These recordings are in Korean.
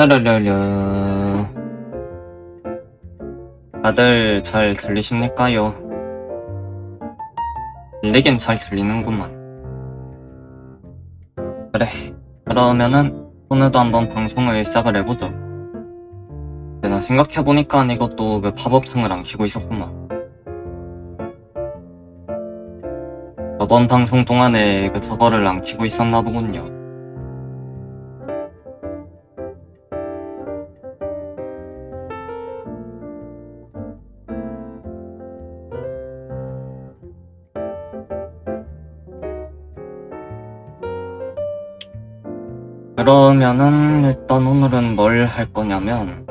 르르르. 다들 잘 들리십니까요? 들리긴 잘 들리는구만. 그래, 그러면은 오늘도 한번 방송을 시작을 해보죠. 내가 생각해보니까 이것도 그 팝업창을 안 켜고 있었구만. 저번 방송 동안에 그 저거를 안 켜고 있었나 보군요. 그러면은 일단 오늘은 뭘 할 거냐면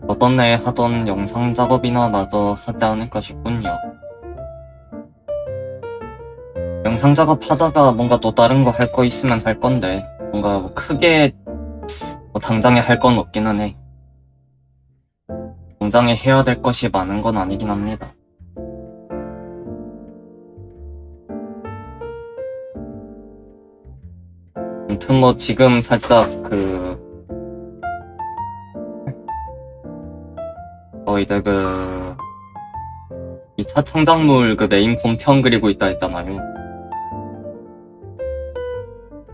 저번에 하던 영상 작업이나 마저 하지 않을까 싶군요. 영상 작업하다가 뭔가 또 다른 거 할 거 있으면 할 건데 뭔가 뭐 크게 당장에 할 건 없기는 해. 당장에 해야 될 것이 많은 건 아니긴 합니다. 아무튼 뭐 지금 살짝 이제 2차 창작물 메인 본편 그리고 있다 했잖아요.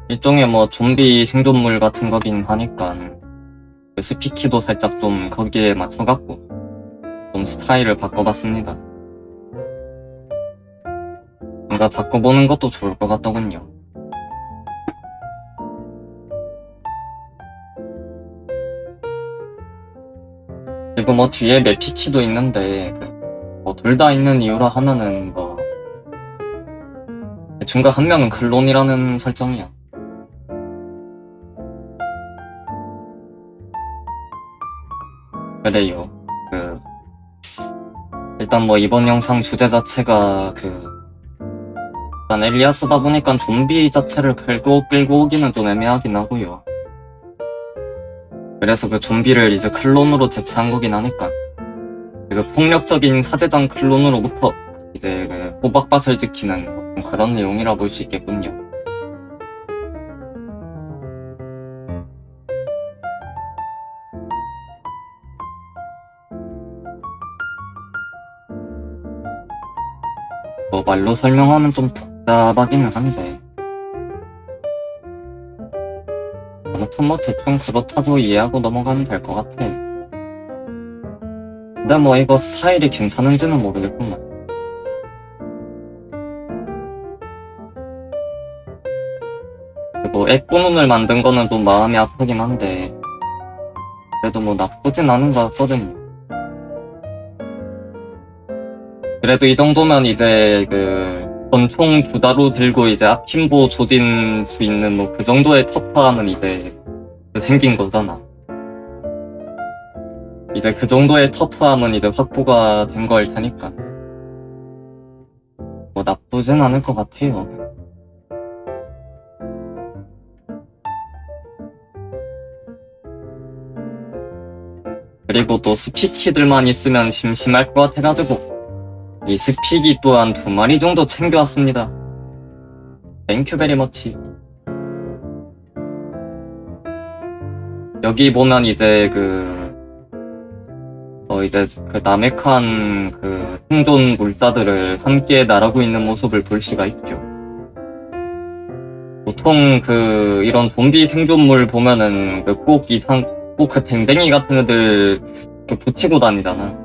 일종의 뭐 좀비 생존물 같은 거긴 하니까 스피키도 살짝 좀 거기에 맞춰갖고 좀 스타일을 바꿔봤습니다. 뭔가 바꿔보는 것도 좋을 것 같더군요. 그리고 뭐 뒤에 맵피키도 있는데 둘 다 있는 이유라 하면은 대충가 한 명은 클론이라는 설정이야. 그래요. 일단 뭐 이번 영상 주제 자체가 일단 엘리아스다 보니까 좀비 자체를 끌고 오기는 좀 애매하긴 하고요. 그래서 좀비를 이제 클론으로 대체한 거긴 하니까 폭력적인 사제장 클론으로부터 이제 호박밭을 지키는 그런 내용이라 볼 수 있겠군요. 말로 설명하면 좀 복잡하기는 한데 아무튼 뭐 대충 그렇다고 이해하고 넘어가면 될 것 같아. 근데 뭐 이거 스타일이 괜찮은지는 모르겠구만. 그리고 액분운을 만든 거는 좀 마음이 아프긴 한데 그래도 뭐 나쁘진 않은 것 같거든요. 그래도 이 정도면 이제 권총 2자루 들고 이제 아킴보 조진 수 있는 뭐 그 정도의 터프함은 이제 생긴 거잖아. 이제 그 정도의 터프함은 이제 확보가 된 거일 테니까 뭐 나쁘진 않을 것 같아요. 그리고 또 스피키들만 있으면 심심할 것 같아가지고 이 스피기 또한 2마리 정도 챙겨왔습니다. 땡큐 베리 머치. 여기 보면 이제 이제 나메칸 생존 물자들을 함께 날아고 있는 모습을 볼 수가 있죠. 보통 이런 좀비 생존물 보면은 꼭 댕댕이 같은 애들 붙이고 다니잖아.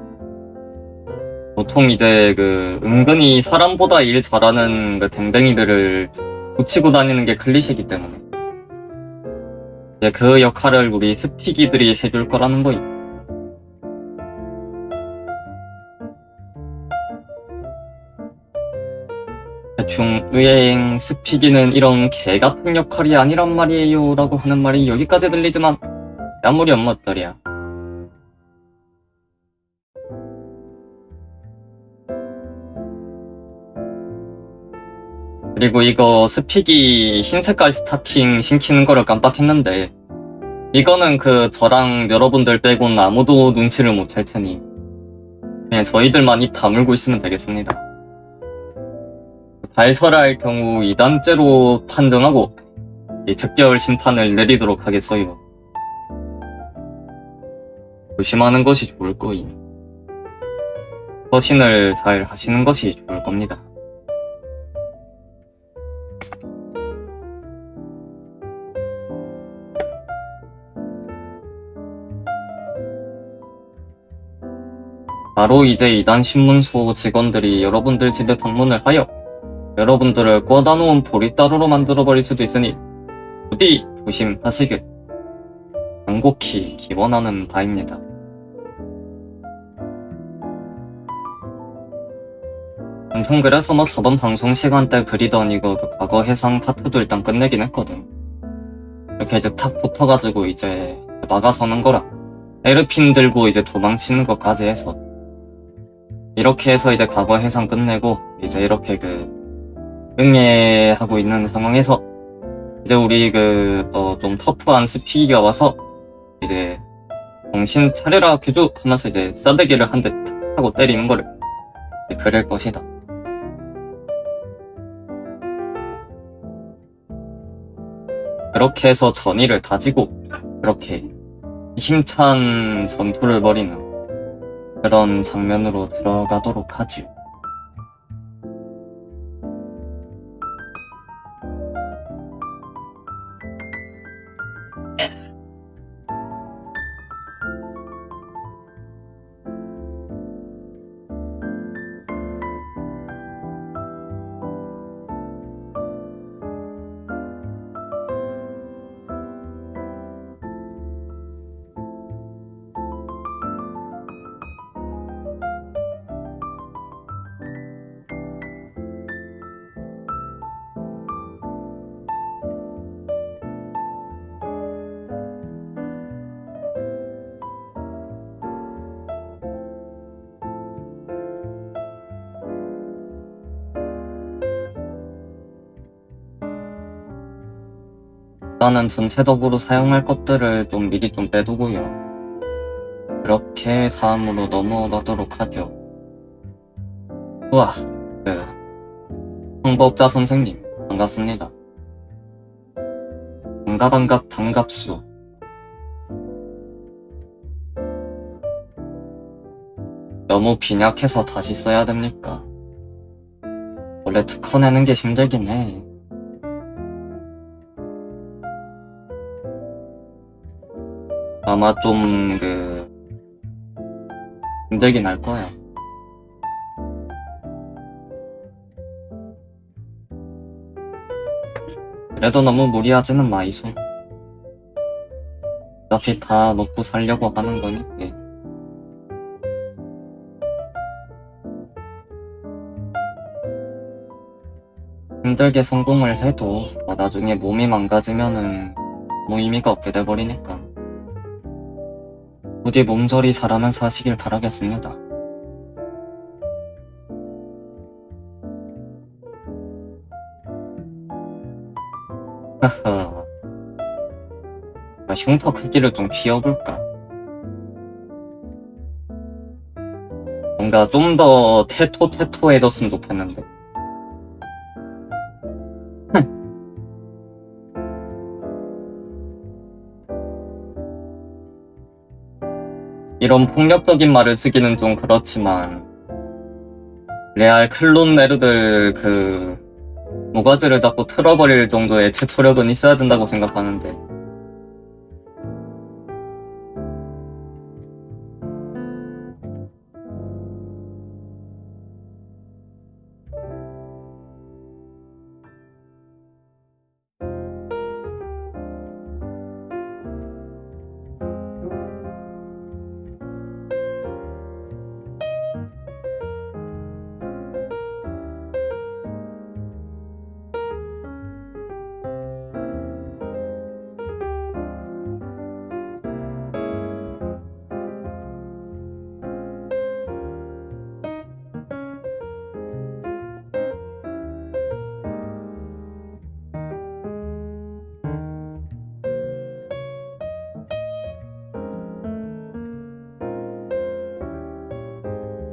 보통 이제 은근히 사람보다 일 잘하는 댕댕이들을 붙이고 다니는 게 클리셰이기 때문에 이제 그 역할을 우리 스피기들이 해줄 거라는 거임. 대충 의행 스피기는 이런 개 같은 역할이 아니란 말이에요 라고 하는 말이 여기까지 들리지만 아무리 엄마떨이야. 그리고 이거 스피기 흰색깔 스타킹 신기는 거를 깜빡했는데 이거는 저랑 여러분들 빼고는 아무도 눈치를 못 챌 테니 그냥 저희들만 입 다물고 있으면 되겠습니다. 발설할 경우 2단죄로 판정하고 즉결 심판을 내리도록 하겠어요. 조심하는 것이 좋을 거임. 서신을 잘 하시는 것이 좋을 겁니다. 바로 이제 이단 신문소 직원들이 여러분들 집에 방문을 하여 여러분들을 꿔다 놓은 보리따루로 만들어버릴 수도 있으니 부디 조심하시길 간곡히 기원하는 바입니다. 아무튼 그래서 뭐 저번 방송 시간 때 그리던 이거 그 과거 해상 파트도 일단 끝내긴 했거든. 이렇게 이제 탁 붙어가지고 이제 막아서는 거랑 에르핀 들고 이제 도망치는 것까지 해서 이렇게 해서 이제 과거 해상 끝내고 이제 이렇게 그 응애하고 있는 상황에서 이제 우리 그 좀 터프한 스피기가 와서 이제 정신 차려라 규주 하면서 이제 싸대기를 한 대 하고 때리는 거를 그릴 것이다. 그렇게 해서 전의를 다지고 그렇게 힘찬 전투를 벌이는 그런 장면으로 들어가도록 하죠. 일단은 전체적으로 사용할 것들을 좀 미리 좀 빼두고요. 그렇게 다음으로 넘어가도록 하죠. 우와, 황법자 선생님, 반갑습니다. 반갑수. 너무 빈약해서 다시 써야 됩니까? 원래 특허 내는 게 힘들긴 해. 아마 좀 힘들긴 할 거야. 그래도 너무 무리하지는 마이소. 어차피 다 먹고 살려고 하는 거니까. 힘들게 성공을 해도 나중에 몸이 망가지면은 뭐 의미가 없게 돼버리니까. 부디 몸조리 잘하면서 하시길 바라겠습니다. 하하. 흉터 크기를 좀 키워볼까? 뭔가 좀 더 테토해졌으면 좋겠는데. 이런 폭력적인 말을 쓰기는 좀 그렇지만 레알 클론 네르들 모가지를 잡고 틀어버릴 정도의 테토력은 있어야 된다고 생각하는데.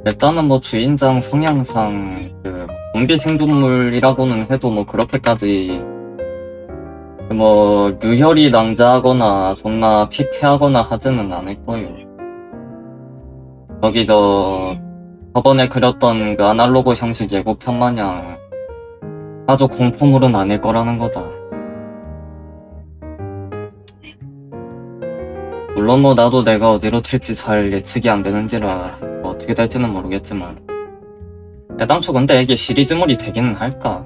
일단은 뭐 주인장 성향상 좀비 생존물이라고는 해도 뭐 그렇게까지 뭐 유혈이 낭자하거나 존나 피폐하거나 하지는 않을 거예요. 저기 저번에 그렸던 그 아날로그 형식 예고편 마냥 아주 공포물은 아닐 거라는 거다. 물론 뭐 나도 내가 어디로 튈지 잘 예측이 안 되는지라 뭐 어떻게 될지는 모르겠지만 애당초 근데 이게 시리즈물이 되기는 할까?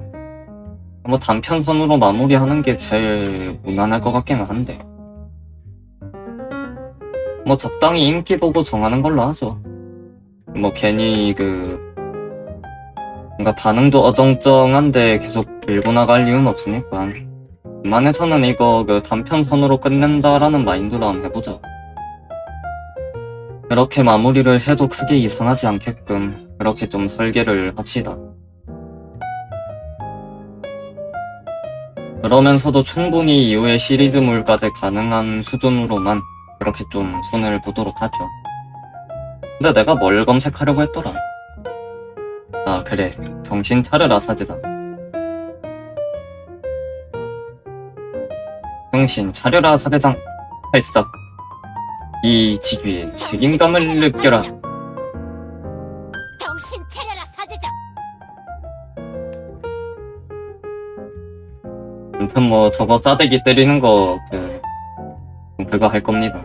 뭐 단편선으로 마무리하는 게 제일 무난할 것 같기는 한데 뭐 적당히 인기 보고 정하는 걸로 하죠. 뭐 괜히 뭔가 반응도 어정쩡한데 계속 밀고 나갈 이유는 없으니까 웬만해서는 이거 단편선으로 끝낸다라는 마인드로 한번 해보자. 그렇게 마무리를 해도 크게 이상하지 않게끔 그렇게 좀 설계를 합시다. 그러면서도 충분히 이후의 시리즈물까지 가능한 수준으로만 그렇게 좀 손을 보도록 하죠. 근데 내가 뭘 검색하려고 했더라? 아 그래, 정신 차려라 사제다. 정신 차려라 사대장. 발삭. 이 직위에 책임감을 느껴라. 정신 차려라 사제장. 아무튼 뭐 저거 싸대기 때리는 거 그거 할 겁니다.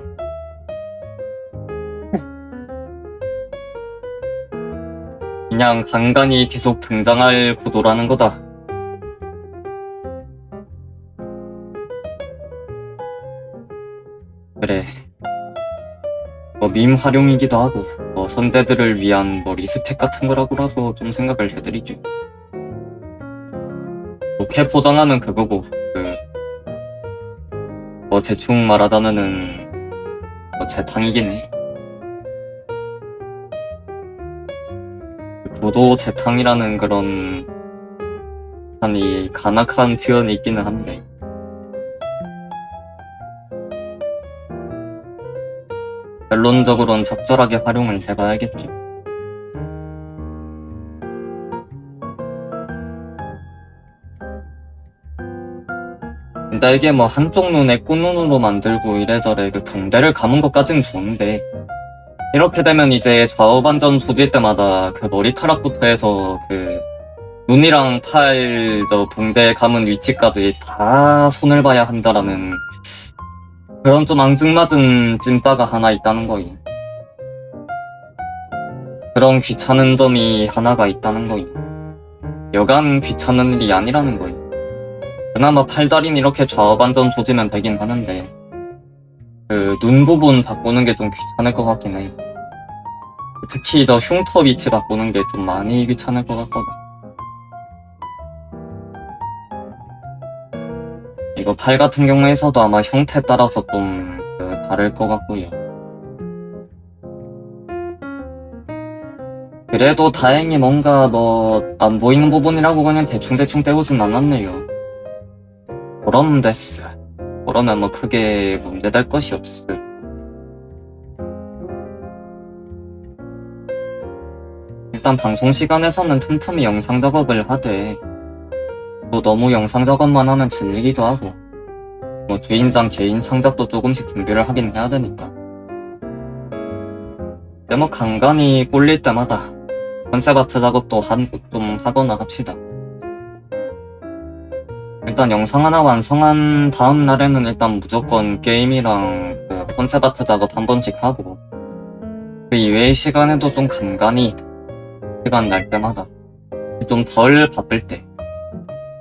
그냥 간간히 계속 등장할 구도라는 거다. 그래. 뭐 밈 활용이기도 하고 뭐 선대들을 위한 뭐 리스펙 같은 거라고라도 좀 생각을 해드리죠. 좋게 포장하면 그거고 뭐 대충 말하자면은 뭐 재탕이긴 해. 고도 재탕이라는 그런 참 이 간악한 표현이 있기는 한데 결론적으로는 적절하게 활용을 해봐야겠죠. 근데 이게 뭐 한쪽 눈에 꽃눈으로 만들고 이래저래 붕대를 감은 것까지는 좋은데 이렇게 되면 이제 좌우 반전 조질 때마다 머리카락부터 해서 눈이랑 팔 붕대 감은 위치까지 다 손을 봐야 한다라는 그런 좀 앙증맞은 찐빠가 하나 있다는 거임. 그런 귀찮은 점이 하나가 있다는 거임. 여간 귀찮은 일이 아니라는 거임. 그나마 팔다리는 이렇게 좌우 반전 조지면 되긴 하는데 눈 부분 바꾸는 게 좀 귀찮을 것 같긴 해. 특히 흉터 위치 바꾸는 게 좀 많이 귀찮을 것 같거든. 이거 팔 같은 경우에서도 아마 형태에 따라서 좀 다를 것 같고요. 그래도 다행히 뭔가 안 보이는 부분이라고 그냥 대충대충 때우진 않았네요. 그럼 됐어. 그러면 뭐 크게 문제될 것이 없어. 일단 방송 시간에서는 틈틈이 영상 작업을 하되 또 너무 영상 작업만 하면 질리기도 하고 뭐 주인장 개인 창작도 조금씩 준비를 하긴 해야 되니까. 근데 뭐 간간히 꼴릴 때마다 컨셉 아트 작업도 좀 하거나 합시다. 일단 영상 하나 완성한 다음 날에는 일단 무조건 게임이랑 컨셉 아트 작업 한 번씩 하고 그 이외의 시간에도 좀 간간히 시간 날 때마다 좀 덜 바쁠 때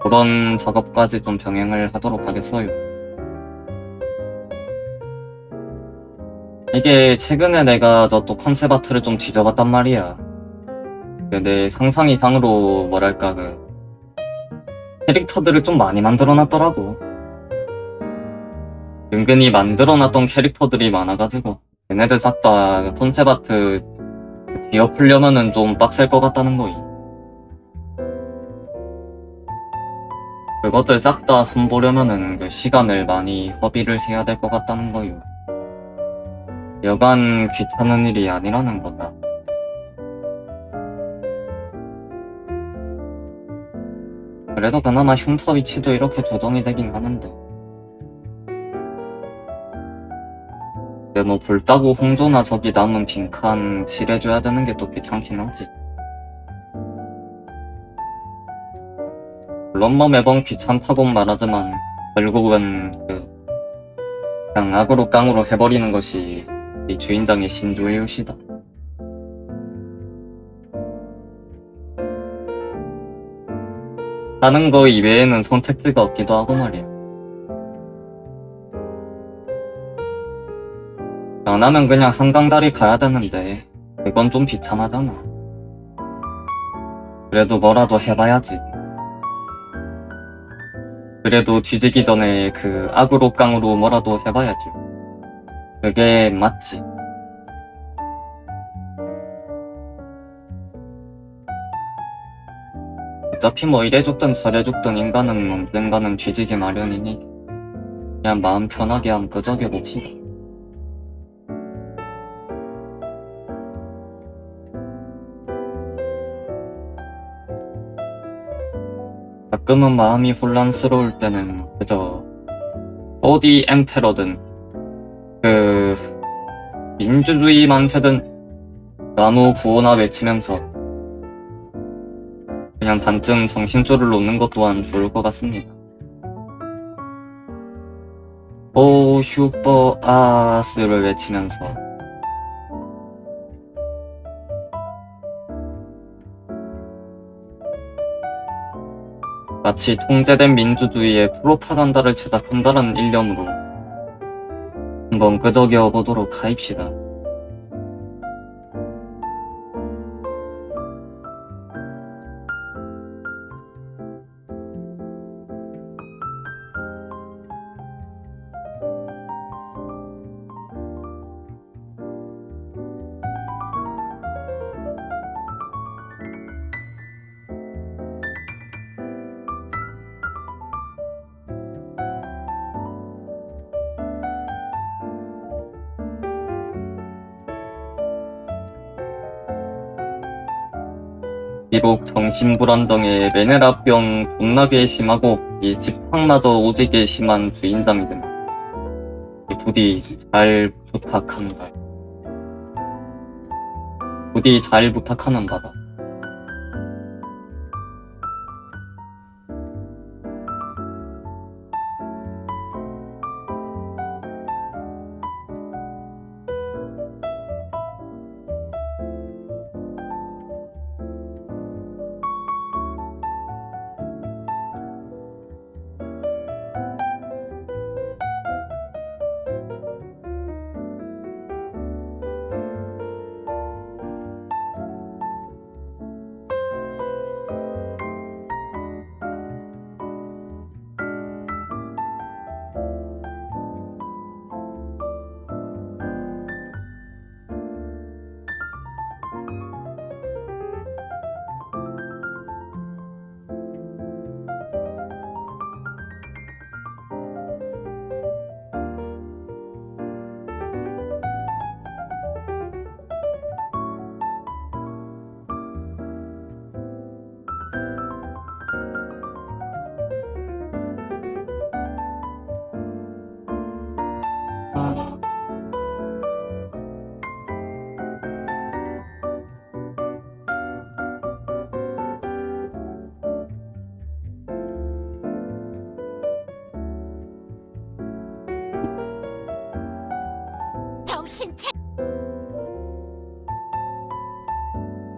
그런 작업까지 좀 병행을 하도록 하겠어요. 이게 최근에 내가 또 컨셉 아트를 좀 뒤져봤단 말이야. 내 상상 이상으로 뭐랄까 캐릭터들을 좀 많이 만들어놨더라고. 은근히 만들어놨던 캐릭터들이 많아가지고 얘네들 싹 다 컨셉 아트 뒤엎으려면은 좀 빡셀 것 같다는 거임. 그것들 싹 다 손보려면은 시간을 많이 허비를 해야 될 것 같다는 거요. 여간 귀찮은 일이 아니라는 거다. 그래도 그나마 흉터 위치도 이렇게 조정이 되긴 하는데 뭐 볼따구 홍조나 저기 남은 빈칸 칠해줘야 되는 게 또 귀찮긴 하지. 물론 뭐 매번 귀찮다고 말하지만 결국은 그냥 악으로 깡으로 해버리는 것이 이 주인장의 신조의웃이다. 하는 거 이외에는 선택지가 없기도 하고 말이야. 안 하면 그냥 한강다리 가야 되는데 그건 좀 비참하잖아. 그래도 뭐라도 해봐야지. 그래도 뒤지기 전에 그 악으로 깡으로 뭐라도 해봐야지. 그게 맞지. 어차피 뭐 이래 죽든 저래 죽든 인간은 언젠가는 뒤지기 마련이니 그냥 마음 편하게 한번 끄적여봅시다. 가끔은 마음이 혼란스러울 때는 그저 어디 엠페러든 그 민주주의 만세든 나무 구호나 외치면서 그냥 반쯤 정신줄을 놓는 것 또한 좋을 것 같습니다. 오 슈퍼 아스를 외치면서 마치 통제된 민주주의의 프로파간다를 제작한다는 일념으로 한번 끄적여보도록 하입시다. 비록 정신불안정에 메네라병 존나게 심하고 이 집착마저 오지게 심한 주인장이지만 부디 잘 부탁한다. 부디 잘 부탁하는 바다.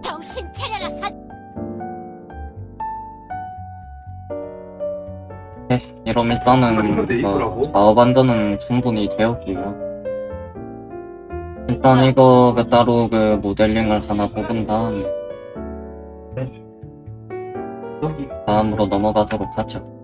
정신 차려라 사. 네, 이럼 일단은 작업 안전은 충분히 되었고요. 일단 이거 따로 모델링을 하나 뽑은 다음에 다음으로 넘어가도록 하죠.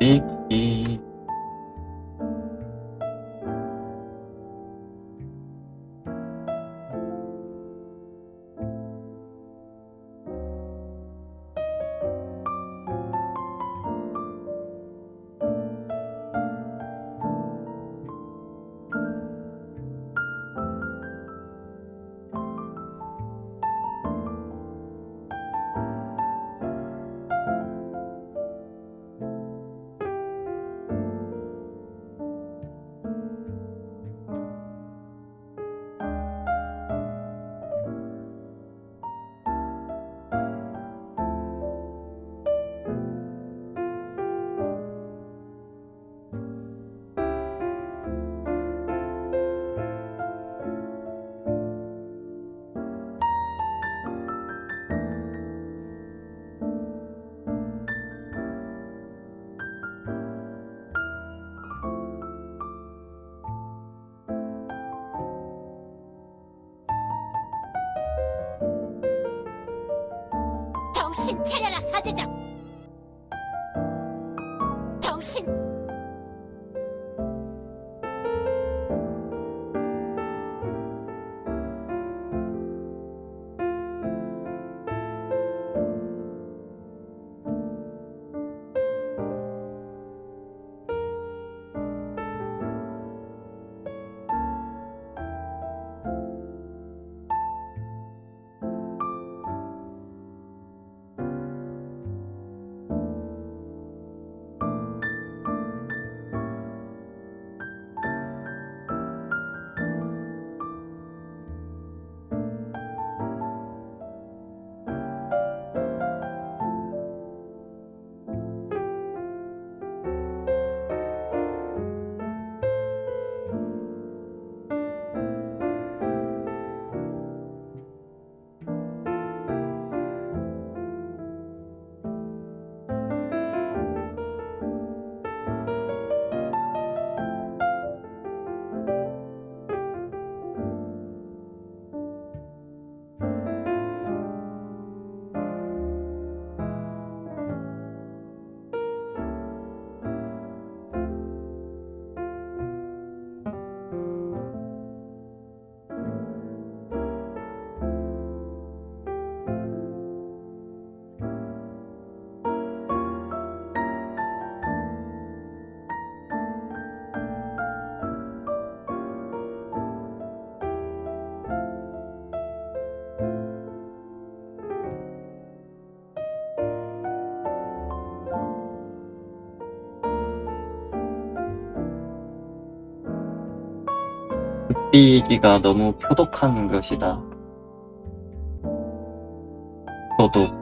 찍기. 정신 차려라 사제장. 정신. 흑비기가 너무 표독한 것이다. 표독.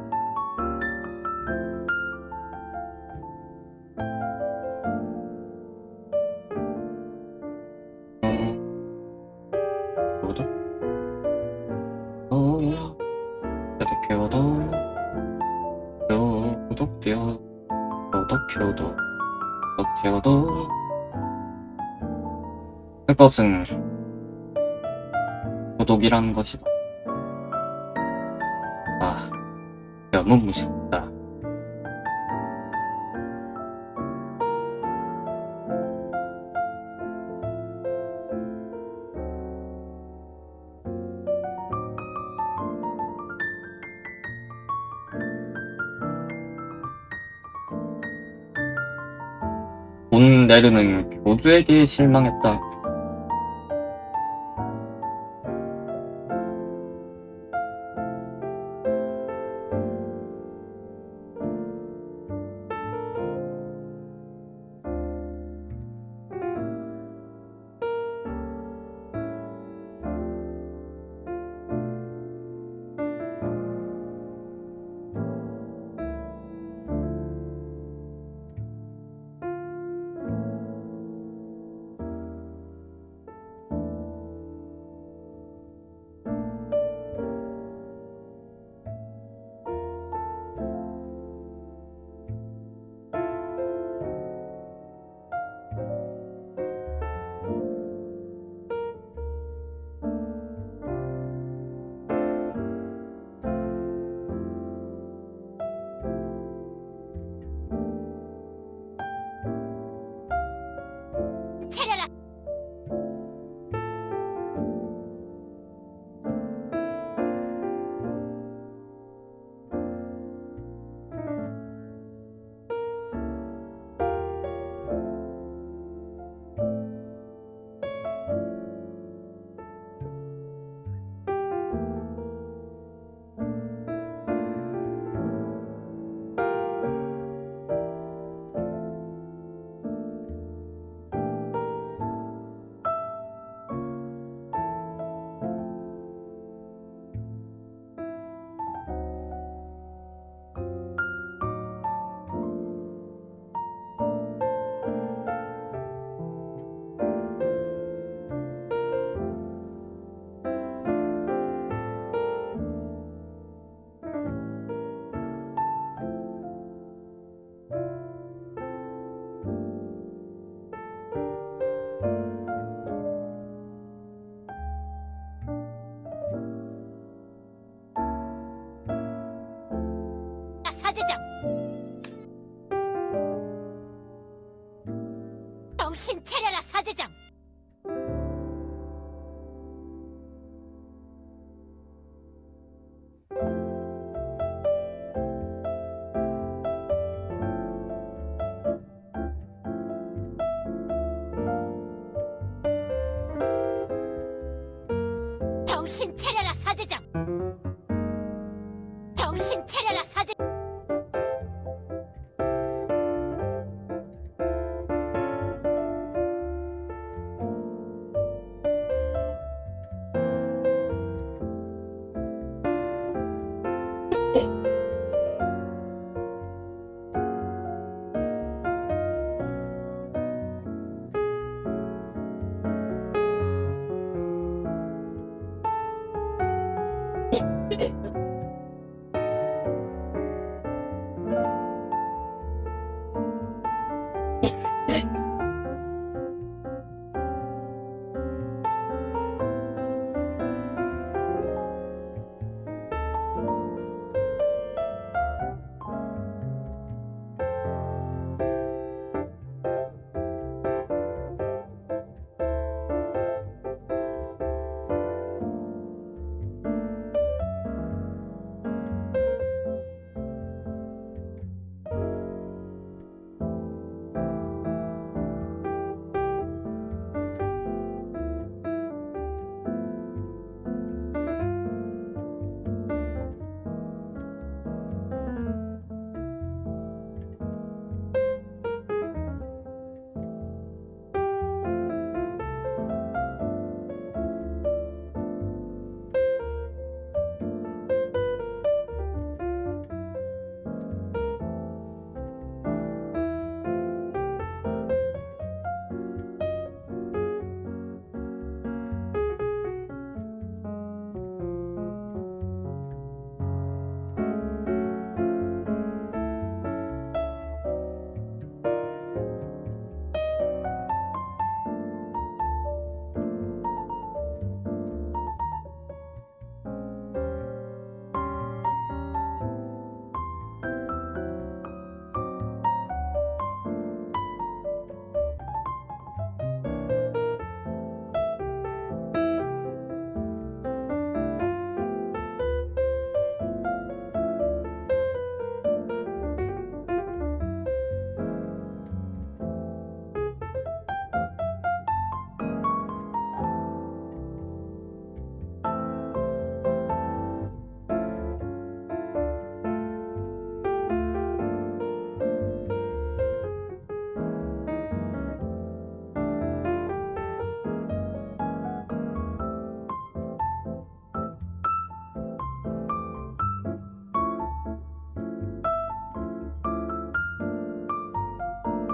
표독. 표독. 표독. 표독. 그것은 도독이라는 것이다. 아, 너무 무섭다. 본 네르는 교주에게 실망했다. 사제장. 정신 차려라 사제장. 정신 차려라 사제장. 정신 차려라 사제.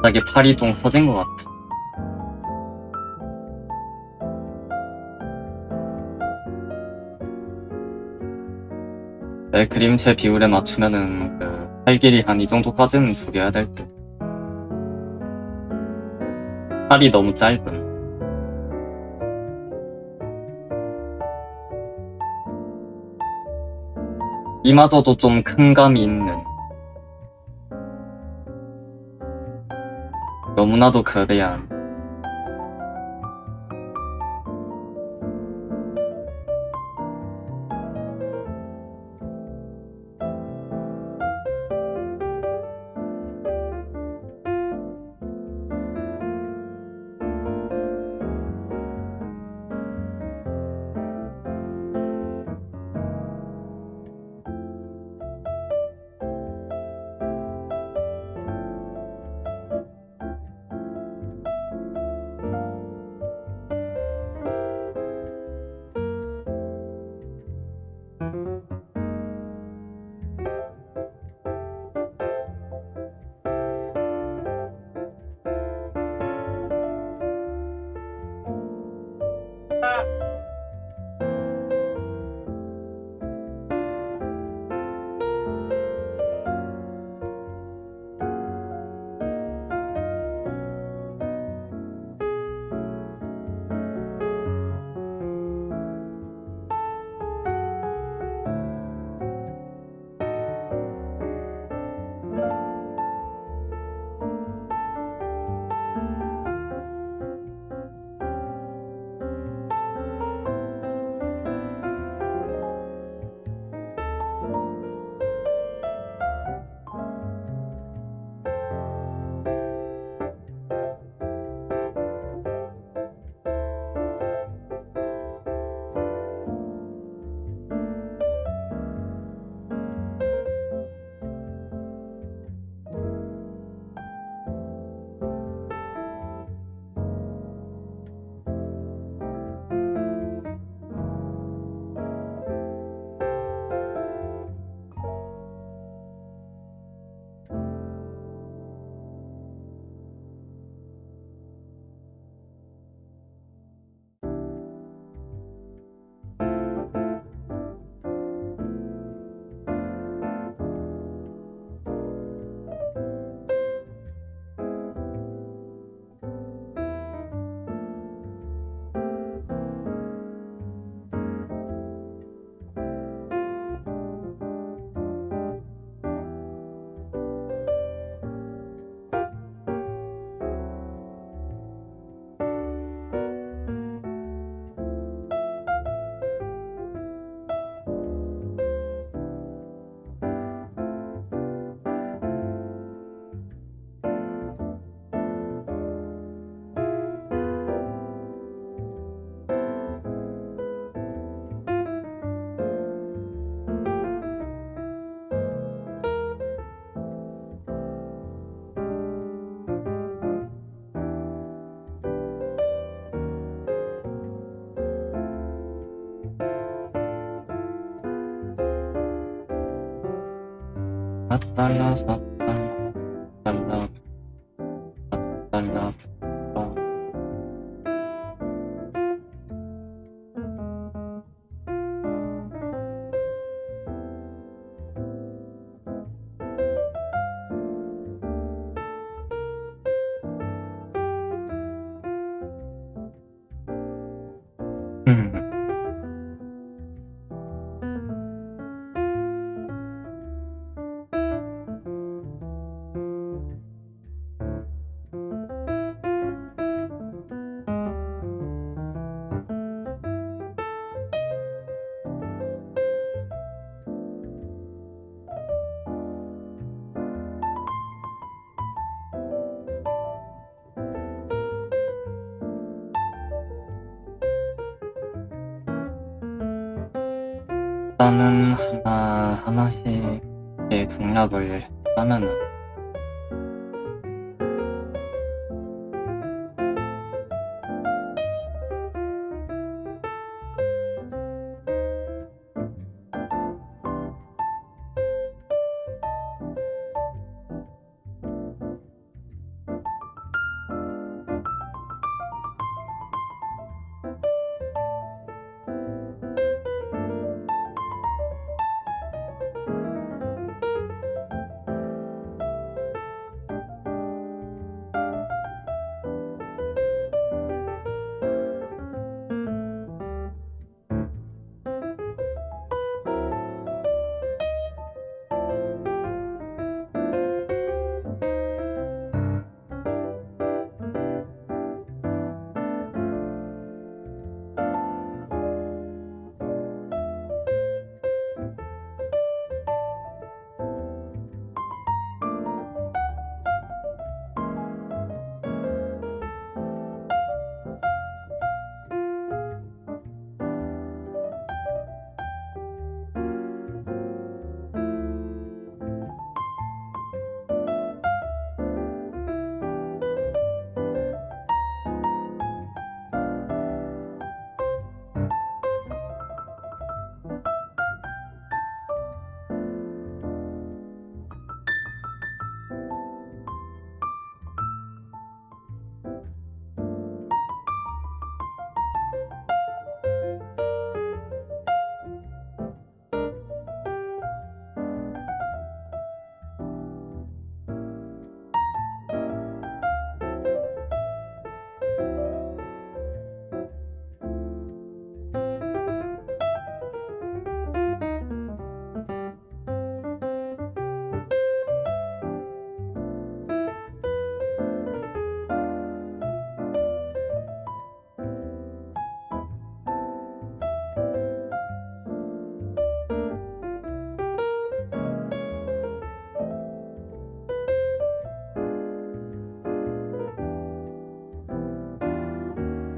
갑자기 팔이 좀 커진 것 같아. 내 그림체 비율에 맞추면은 팔 길이 한 이 정도까지는 줄여야 될 듯. 팔이 너무 짧음. 이마저도 좀 큰 감이 있는. 너무나도 거대한. 4달러 4달러 4달러 4달러 음. 일단은 하나씩의 공략을 하면은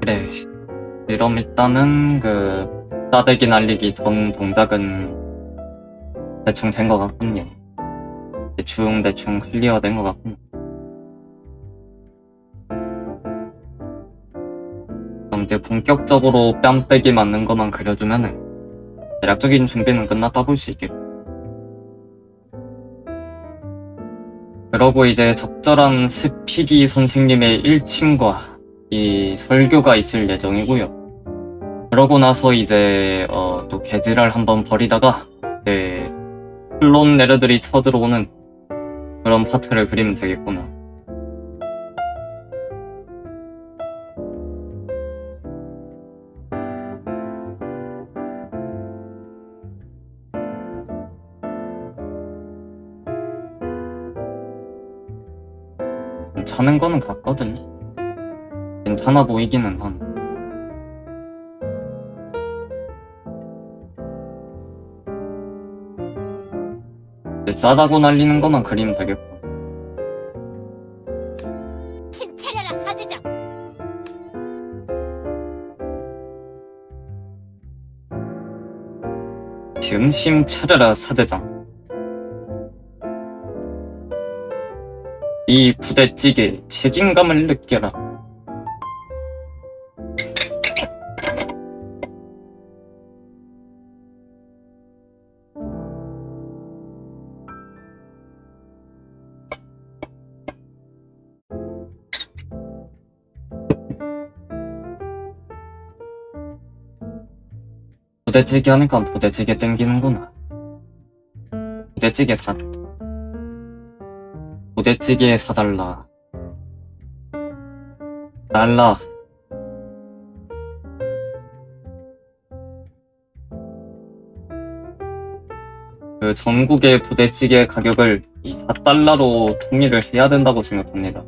그래. 그럼 일단은 그 싸대기 날리기 전 동작은 대충 된 것 같군요. 대충 클리어 된 것 같군요. 그럼 이제 본격적으로 뺨때기 맞는 것만 그려주면은 대략적인 준비는 끝났다 볼 수 있겠고. 그러고 이제 적절한 스피기 선생님의 일침과 이 설교가 있을 예정이고요. 그러고 나서 이제 또 개지랄 한번 벌이다가 클론 네르들이 쳐들어오는 그런 파트를 그리면 되겠구나. 괜찮은 거는 같거든. 괜찮아 보이기는 함. 싸다고 날리는 것만 그리면 되겠고. 정신 차려라 사제장. 정신 차려라 사대장. 이 부대찌개 책임감을 느껴라. 부대찌개 하니까 부대찌개 땡기는구나. 부대찌개 사달라. 달라. 그 전국의 부대찌개 가격을 이 4달러로 통일을 해야 된다고 생각합니다.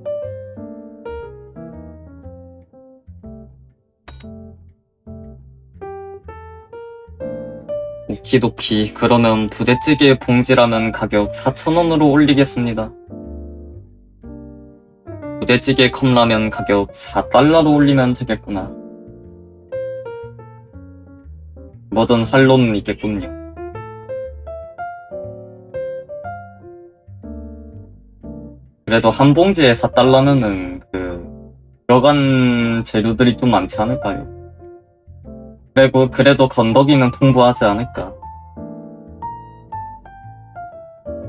오키도키. 그러면 부대찌개 봉지라면 가격 4,000원으로 올리겠습니다. 부대찌개 컵라면 가격 4달러로 올리면 되겠구나. 뭐든 할로는 있겠군요. 그래도 한 봉지에 4달러면은 들어간 재료들이 좀 많지 않을까요? 그래도 건더기는 풍부하지 않을까?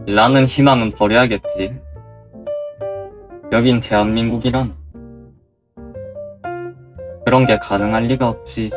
라는 희망은 버려야겠지. 여긴 대한민국이란 그런 게 가능할 리가 없지.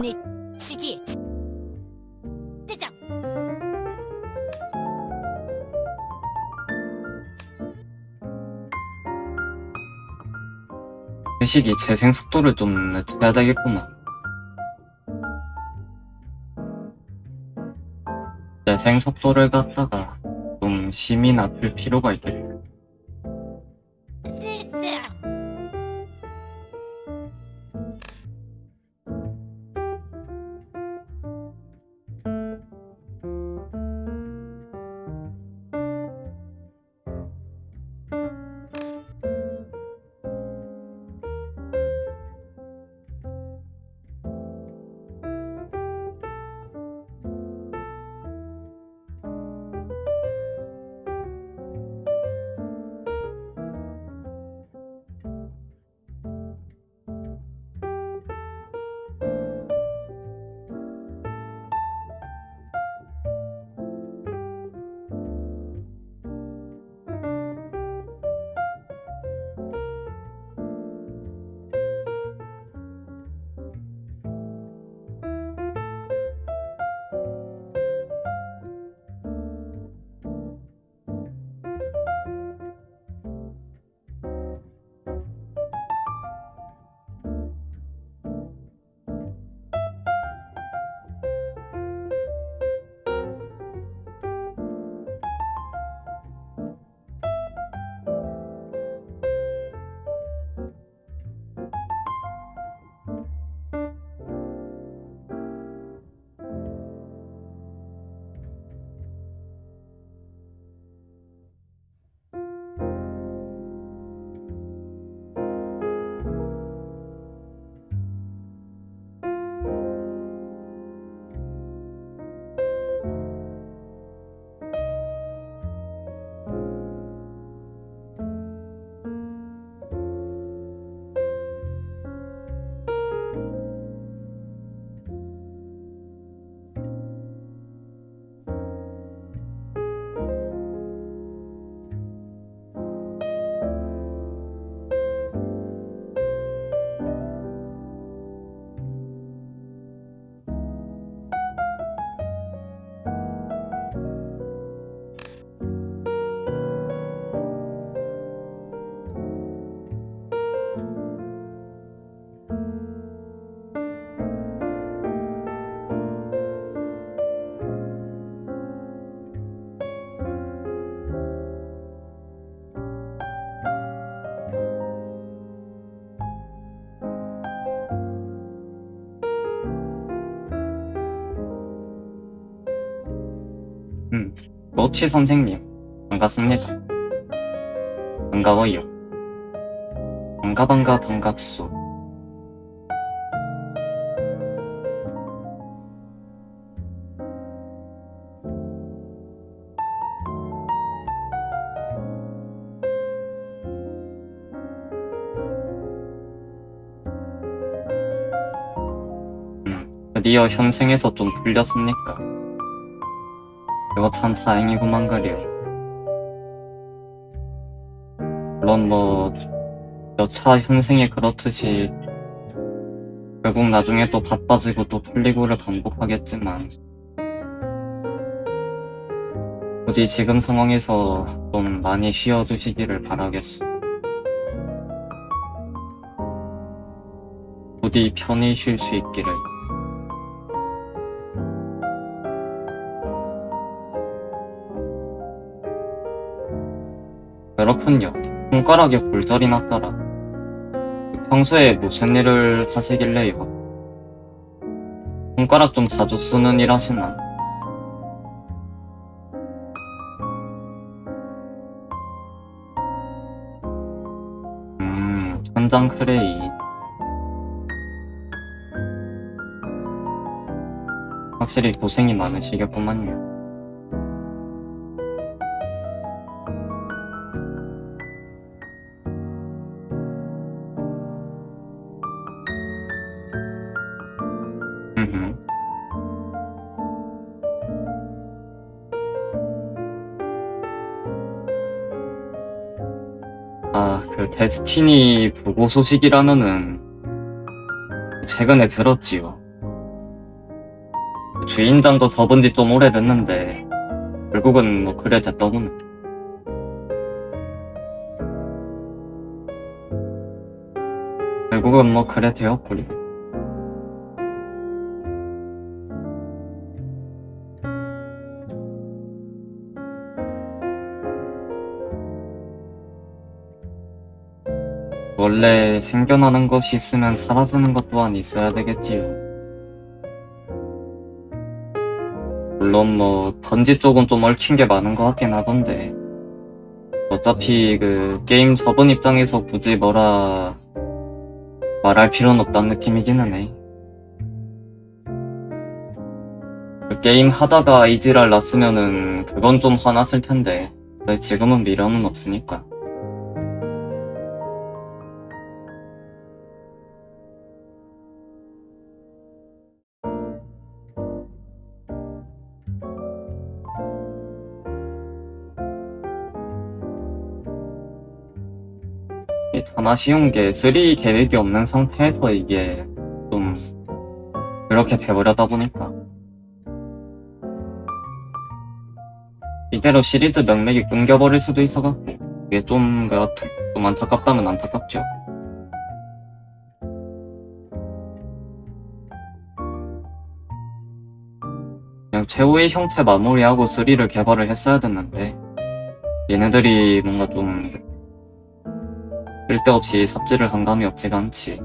네 시기 대장. 그 시기 재생 속도를 좀 늦춰야 되겠구만. 재생 속도를 갖다가 좀 심히 낮출 필요가 있겠다. 실장. 로치 선생님, 반갑습니다. 반가워요. 반갑소. 드디어 현생에서 좀 풀렸습니까? 이거 참 다행이구만 그려. 물론 뭐 여차 현생에 그렇듯이 결국 나중에 또 바빠지고 또 풀리고를 반복하겠지만 부디 지금 상황에서 좀 많이 쉬어두시기를 바라겠소. 부디 편히 쉴 수 있기를. 그렇군요. 손가락에 골절이 났더라. 평소에 무슨 일을 하시길래요? 손가락 좀 자주 쓰는 일 하시나? 현장 크레이. 확실히 고생이 많으시겠구만요. 그 데스티니 부고 소식이라면은 최근에 들었지요. 주인장도 접은 지 좀 오래됐는데 결국은 뭐 그래 됐더군. 결국은 뭐 그래 되었구리. 원래 생겨나는 것이 있으면 사라지는 것 또한 있어야 되겠지요. 물론 뭐 던지 쪽은 좀 얽힌 게 많은 것 같긴 하던데 어차피 그 게임 접은 입장에서 굳이 뭐라 말할 필요는 없다는 느낌이기는 해. 그 게임 하다가 이지랄 났으면은 그건 좀 화났을 텐데 근데 지금은 미련은 없으니까. 이게 참 아쉬운 게 3 계획이 없는 상태에서 이게 좀 그렇게 돼버렸다 보니까 이대로 시리즈 명맥이 끊겨버릴 수도 있어갖고 이게 좀 안타깝다면 안타깝죠. 그냥 최후의 형체 마무리하고 3를 개발을 했어야 됐는데 얘네들이 뭔가 좀 쓸데없이 삽질을 한 감이 없지가 않지.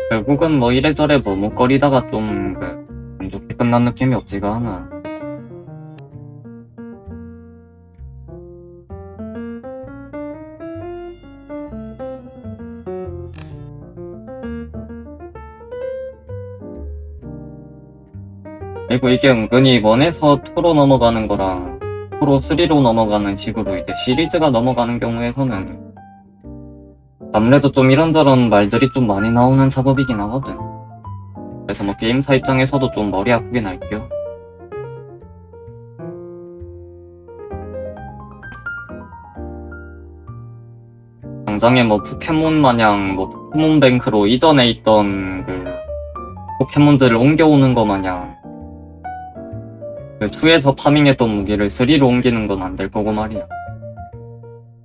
결국은 뭐 이래저래 머뭇거리다가 좀 안 좋게 끝난 느낌이 없지가 않아. 그리고 이게 은근히 1에서 2로 넘어가는 거랑 2로 3로 넘어가는 식으로 이제 시리즈가 넘어가는 경우에서는 아무래도 좀 이런저런 말들이 좀 많이 나오는 작업이긴 하거든. 그래서 뭐 게임사 입장에서도 좀 머리 아프긴 할게요. 당장에 뭐 포켓몬 마냥 뭐 포켓몬뱅크로 이전에 있던 그 포켓몬들을 옮겨오는 거 마냥 그 2에서 파밍했던 무기를 3로 옮기는 건 안 될 거고 말이야.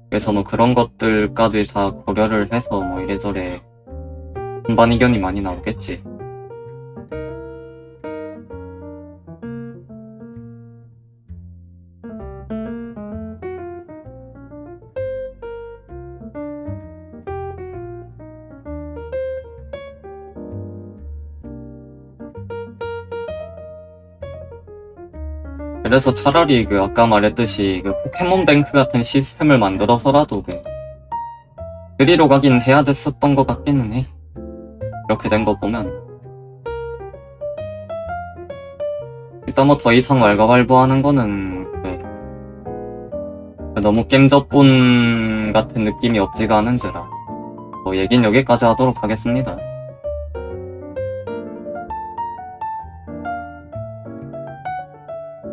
그래서 뭐 그런 것들까지 다 고려를 해서 뭐 이래저래 반반 의견이 많이 나오겠지. 그래서 차라리 그 아까 말했듯이 그 포켓몬뱅크 같은 시스템을 만들어서라도 그 3로 가긴 해야 됐었던 것 같기는 해. 이렇게 된 거 보면 일단 뭐 더 이상 왈가왈부하는 거는 너무 겜접분 같은 느낌이 없지가 않은지라 뭐 얘긴 여기까지 하도록 하겠습니다.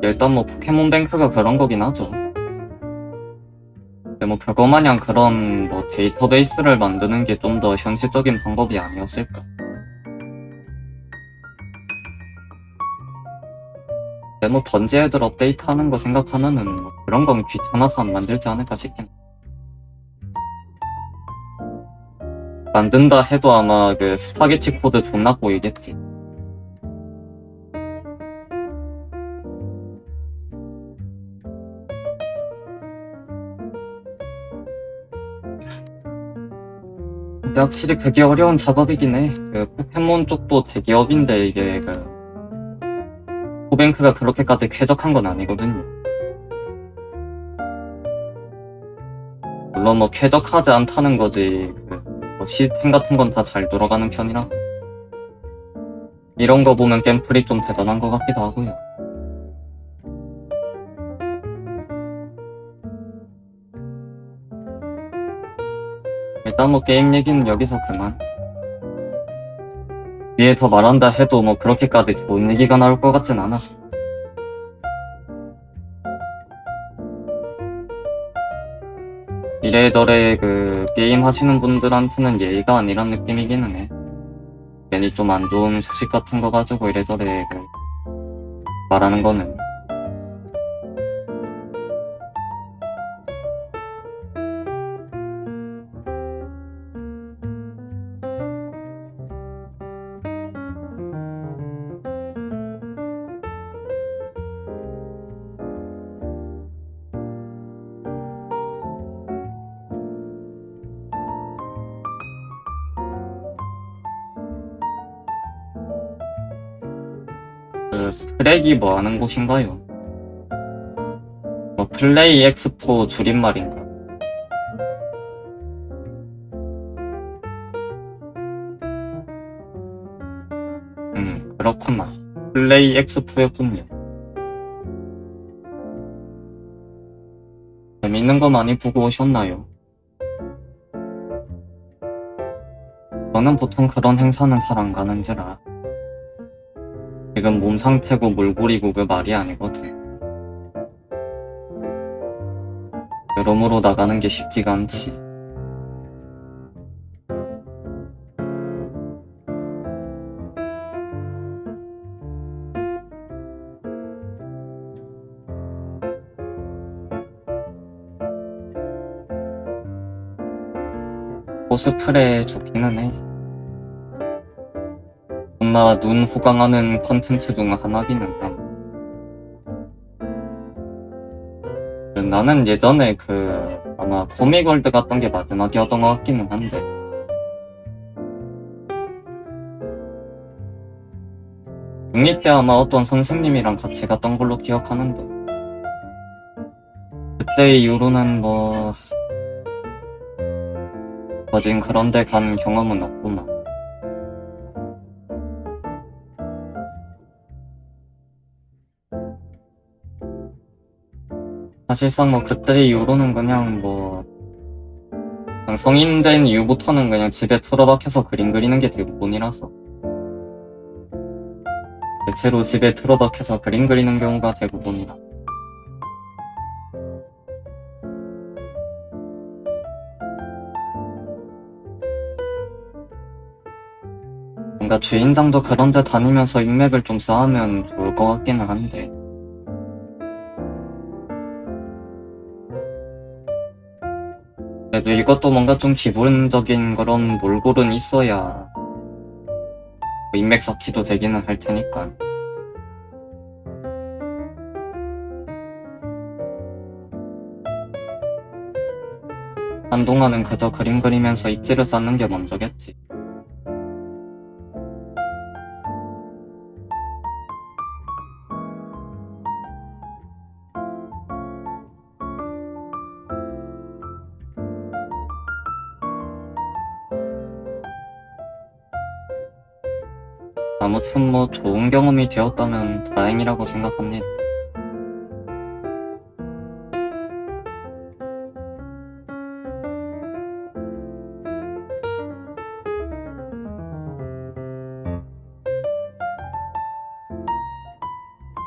일단 뭐 포켓몬뱅크가 그런 거긴 하죠. 근데 뭐 그거 마냥 그런 뭐 데이터베이스를 만드는 게 좀 더 현실적인 방법이 아니었을까. 근데 뭐 던지 애들 업데이트하는 거 생각하면은 뭐 그런 건 귀찮아서 안 만들지 않을까 싶긴. 만든다 해도 아마 그 스파게티 코드 존나 보이겠지. 근데 확실히 그게 어려운 작업이긴 해. 그 포켓몬 쪽도 대기업인데 이게 그 포뱅크가 그렇게까지 쾌적한 건 아니거든요. 물론 뭐 쾌적하지 않다는 거지. 뭐 시스템 같은 건 다 잘 돌아가는 편이라. 이런 거 보면 겜플이 좀 대단한 것 같기도 하고요. 일단 뭐 게임 얘기는 여기서 그만. 뒤에 더 말한다 해도 뭐 그렇게까지 좋은 얘기가 나올 것 같진 않아서. 이래저래 그 게임 하시는 분들한테는 예의가 아니란 느낌이기는 해. 괜히 좀 안 좋은 소식 같은 거 가지고 이래저래 그 말하는 거는. 트랙이 뭐 하는 곳인가요? 뭐 플레이 엑스포 줄임말인가? 그렇구만. 플레이 엑스포였군요. 재밌는 거 많이 보고 오셨나요? 저는 보통 그런 행사는 잘 안 가는지라. 지금 몸 상태고 몰골이고 그 말이 아니거든. 여러모로 나가는 게 쉽지가 않지. 코스프레 좋기는 해. 존나 눈 호강하는 컨텐츠 중 하나기는 함. 나는 예전에 아마 코미월드 갔던 게 마지막이었던 것 같기는 한데. 중2 때 아마 어떤 선생님이랑 같이 갔던 걸로 기억하는데. 그때 이후로는 거진 그런데 간 경험은 없구만. 사실상 그때 이후로는 그냥 성인 된 이후부터는 그냥 집에 틀어박혀서 그림 그리는 게 대부분이라서. 대체로 집에 틀어박혀서 그림 그리는 경우가 대부분이라. 뭔가 주인장도 그런데 다니면서 인맥을 좀 쌓으면 좋을 것 같기는 한데. 그래도 이것도 뭔가 좀 기본적인 그런 몰골은 있어야 인맥 쌓기도 되기는 할 테니까. 한동안은 그저 그림 그리면서 입지를 쌓는 게 먼저겠지. 아무튼 좋은 경험이 되었다면 다행이라고 생각합니다.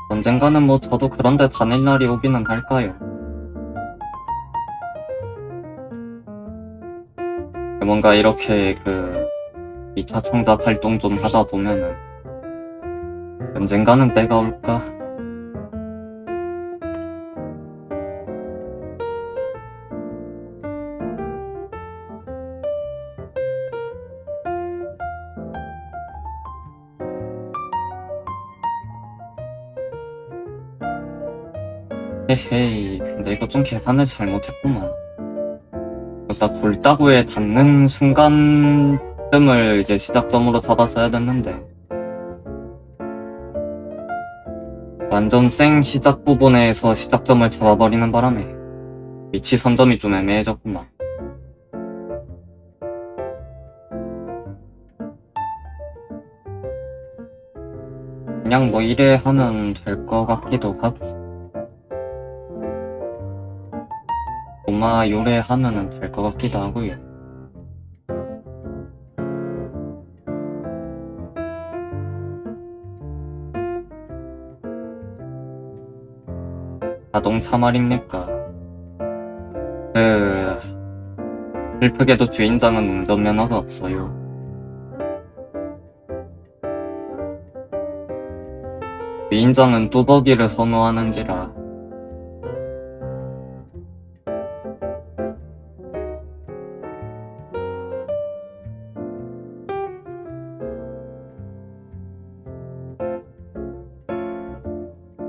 언젠가는 저도 그런데 다닐 날이 오기는 할까요? 뭔가 이렇게 2차 창작 활동 좀 하다 보면은 언젠가는 때가 올까? 헤헤이, 근데 이거 좀 계산을 잘못했구만. 딱 골따구에 닿는 순간쯤을 이제 시작점으로 잡았어야 됐는데 완전 생 시작 부분에서 시작점을 잡아버리는 바람에 위치 선점이 좀 애매해졌구만. 그냥 이래 하면 될 것 같기도 하고 요래 하면은 될 것 같기도 하고요. 자동차 말입니까? 슬프게도 주인장은 운전면허가 없어요. 주인장은 뚜벅이를 선호하는지라.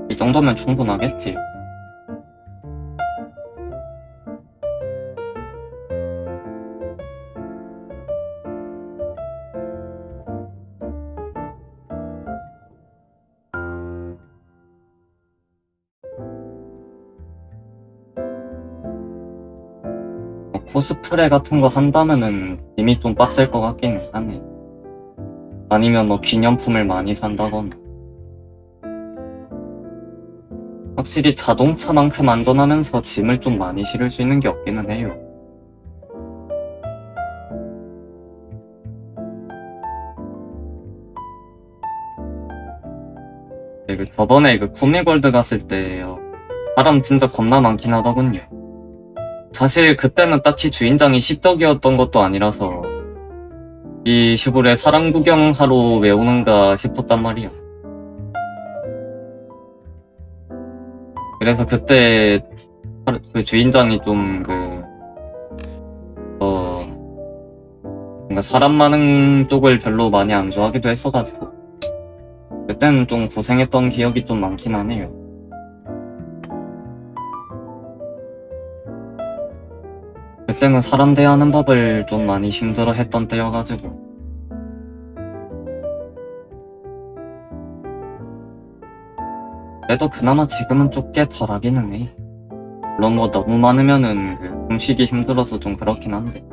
이 정도면 충분하겠지. 코스프레 같은 거 한다면은 이미 좀 빡셀 것 같긴 하네. 아니면 뭐 기념품을 많이 산다거나. 확실히 자동차만큼 안전하면서 짐을 좀 많이 실을 수 있는 게 없기는 해요. 네, 저번에 코미골드 갔을 때요. 사람 진짜 겁나 많긴 하더군요. 사실 그때는 딱히 주인장이 십덕이었던 것도 아니라서 이 시골에 사람 구경하러 왜 오는가 싶었단 말이야. 그래서 그때 그 주인장이 좀 뭔가 사람 많은 쪽을 별로 많이 안 좋아하기도 했어가지고 그때는 좀 고생했던 기억이 좀 많긴 하네요. 그때는 사람 대하는 법을 좀 많이 힘들어 했던 때여가지고. 그래도 그나마 지금은 좀 꽤 덜하기는 해. 물론 뭐 너무 많으면은 숨쉬기 힘들어서 좀 그렇긴 한데.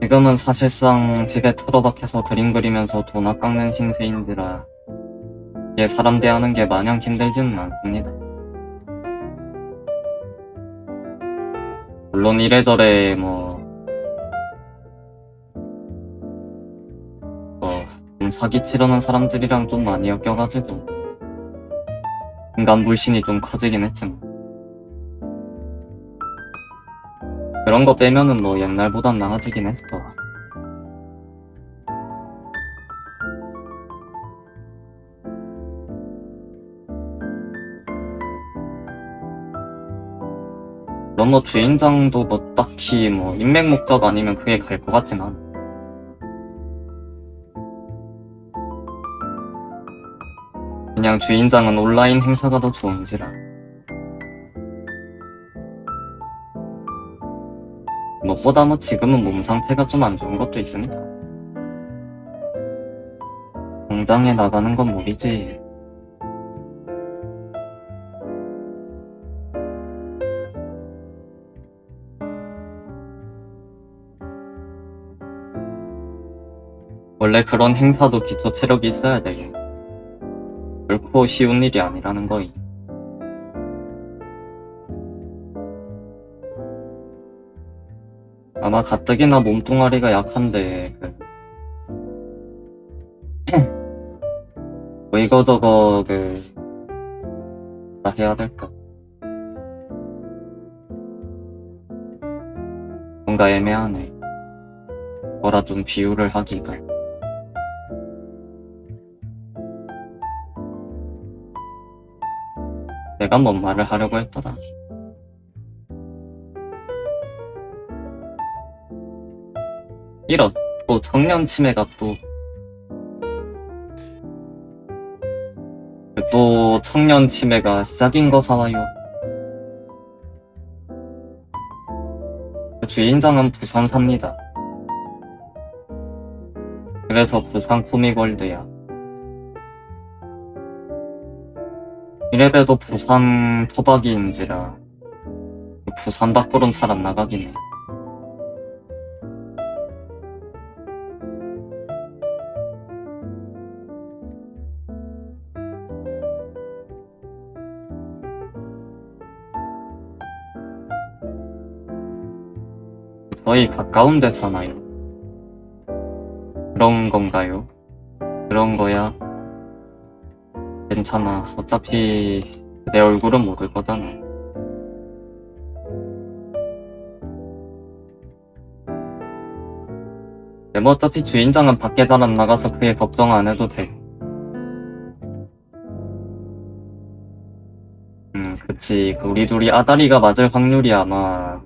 지금은 사실상 집에 틀어박혀서 그림 그리면서 돈 아깎는 신세인지라 이게 사람 대하는 게 마냥 힘들지는 않습니다. 물론 이래저래 좀 사기치려는 사람들이랑 좀 많이 엮여가지고 인간 불신이 좀 커지긴 했지만 그런 거 빼면은 뭐 옛날보단 나아지긴 했어. 물론 뭐 주인장도 뭐 딱히 뭐 인맥 목적 아니면 그게 갈 것 같진 않아. 그냥 주인장은 온라인 행사가 더 좋은지라. 무엇보다 뭐 지금은 몸 상태가 좀 안 좋은 것도 있으니까. 공장에 나가는 건 무리지. 원래 그런 행사도 기초 체력이 있어야 돼. 결코 쉬운 일이 아니라는 거이. 아마 가뜩이나 몸뚱아리가 약한데 뭐 이거저거 다 해야 될까? 뭔가 애매하네. 뭐라 좀 비유를 하기가. 내가 뭔 말을 하려고 했더라. 이런 또 청년 치매가 또 청년 치매가 시작인 거 사와요. 주인장은 부산 삽니다. 그래서 부산 코미골드야. 이래봬도 부산 토박이인지라 부산 밖으론 잘 안 나가긴 해. 저희 가까운 데 사나요? 그런 건가요? 그런 거야? 괜찮아. 어차피 내 얼굴은 모를 거잖아. 뭐 어차피 주인장은 밖에 잘 안 나가서 그게 걱정 안 해도 돼. 그치. 우리 둘이 아다리가 맞을 확률이 아마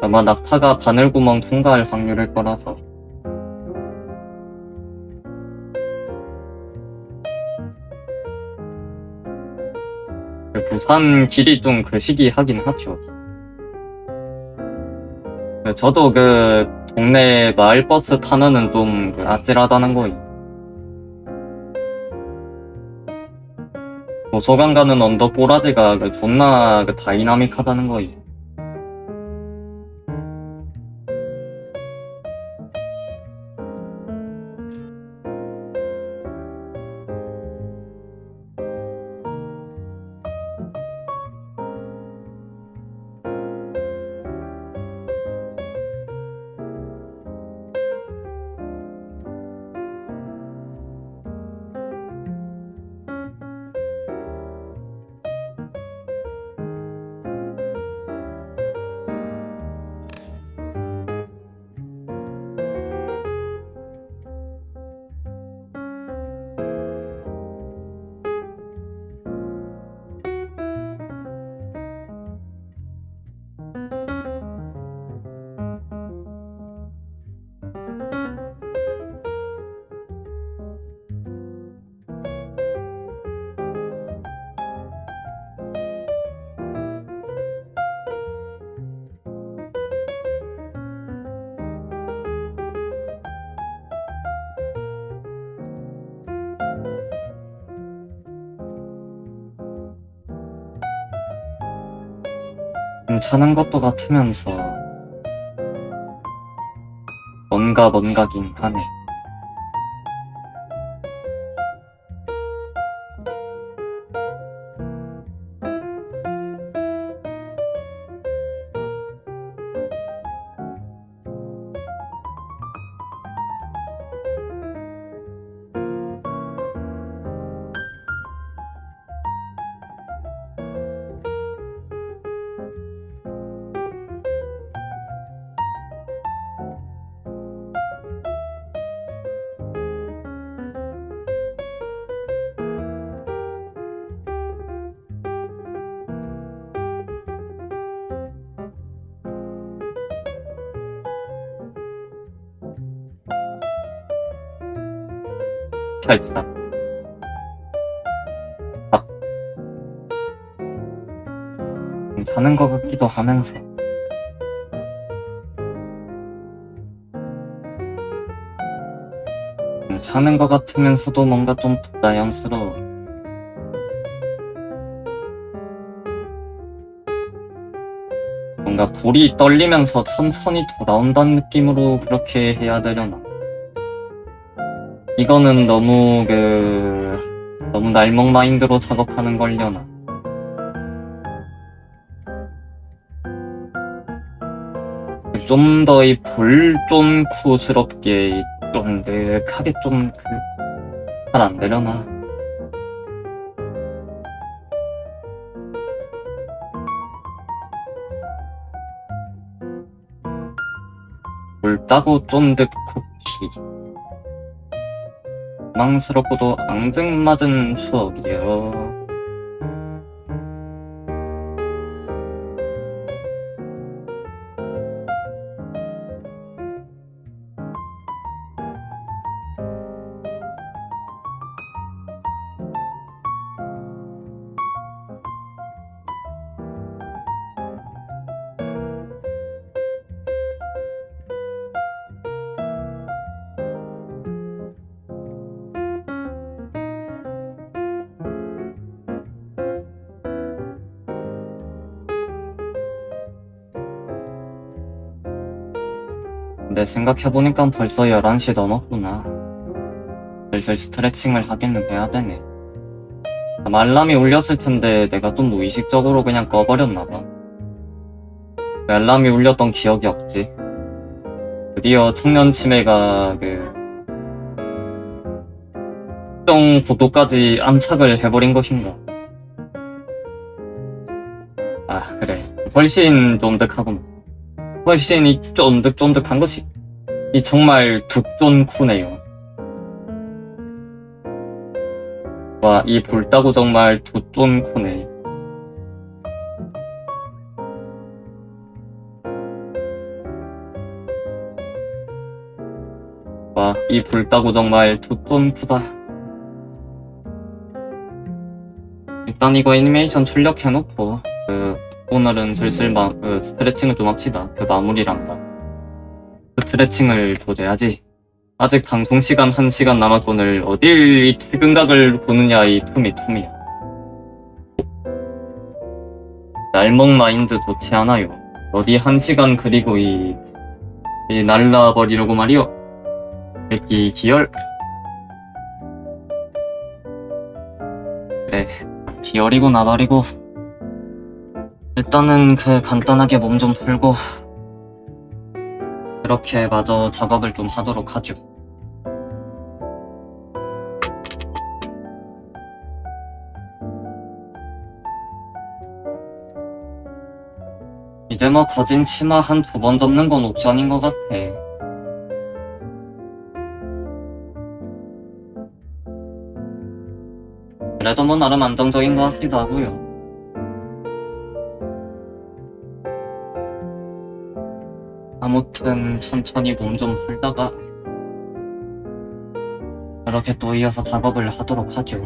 낙타가 바늘구멍 통과할 확률일 거라서. 부산 길이 좀 시기하긴 하죠. 저도 동네 마을버스 타면은 좀 아찔하다는 거임. 도서관 가는 언덕 꼬라지가 존나 다이나믹하다는 거임. 괜찮은 것도 같으면서 뭔가긴 하네. 찰싹. 괜찮은 것 같기도 하면서 괜찮은 것 같으면서도 뭔가 좀 부자연스러워. 뭔가 볼이 떨리면서 천천히 돌아온다는 느낌으로 그렇게 해야 되려나. 이거는 너무 너무 날먹 마인드로 작업하는 걸려나. 좀 더 이 볼존쿠스럽게 쫀득하게 좀 잘 안 되려나. 볼 따고 쫀득 쿠키. 망스럽고도 앙증맞은 추억이에요. 근데 생각해보니까 벌써 11시 넘었구나. 슬슬 스트레칭을 하기는 해야 되네. 아마 알람이 울렸을 텐데 내가 좀 무의식적으로 그냥 꺼버렸나봐. 알람이 울렸던 기억이 없지. 드디어 청년 치매가 특정 고도까지 안착을 해버린 것인가. 아 그래, 훨씬 쫀득하구나. 훨씬 이 쫀득쫀득한 것이 이 정말 두쫀쿠네요. 와, 이 볼따구 정말 두쫀쿠네. 와, 이 볼따구 정말 두쫀쿠다. 일단 이거 애니메이션 출력해놓고 오늘은 슬슬 스트레칭을 좀 합시다. 마무리란다. 스트레칭을 도제하지. 아직 방송 시간 1시간 남았거늘 어딜 이 퇴근각을 보느냐 이 투미야. 날먹 마인드 좋지 않아요. 어디 1시간 그리고 이 날라버리려고 말이요. 새끼 기열. 그래, 기열이고 나발이고 일단은 간단하게 몸 좀 풀고 그렇게 마저 작업을 좀 하도록 하죠. 이제 뭐 거진 치마 한 2번 접는 건 옵션인 것 같아. 그래도 뭐 나름 안정적인 것 같기도 하고요. 아무튼 천천히 몸 좀 풀다가 그렇게 또 이어서 작업을 하도록 하죠.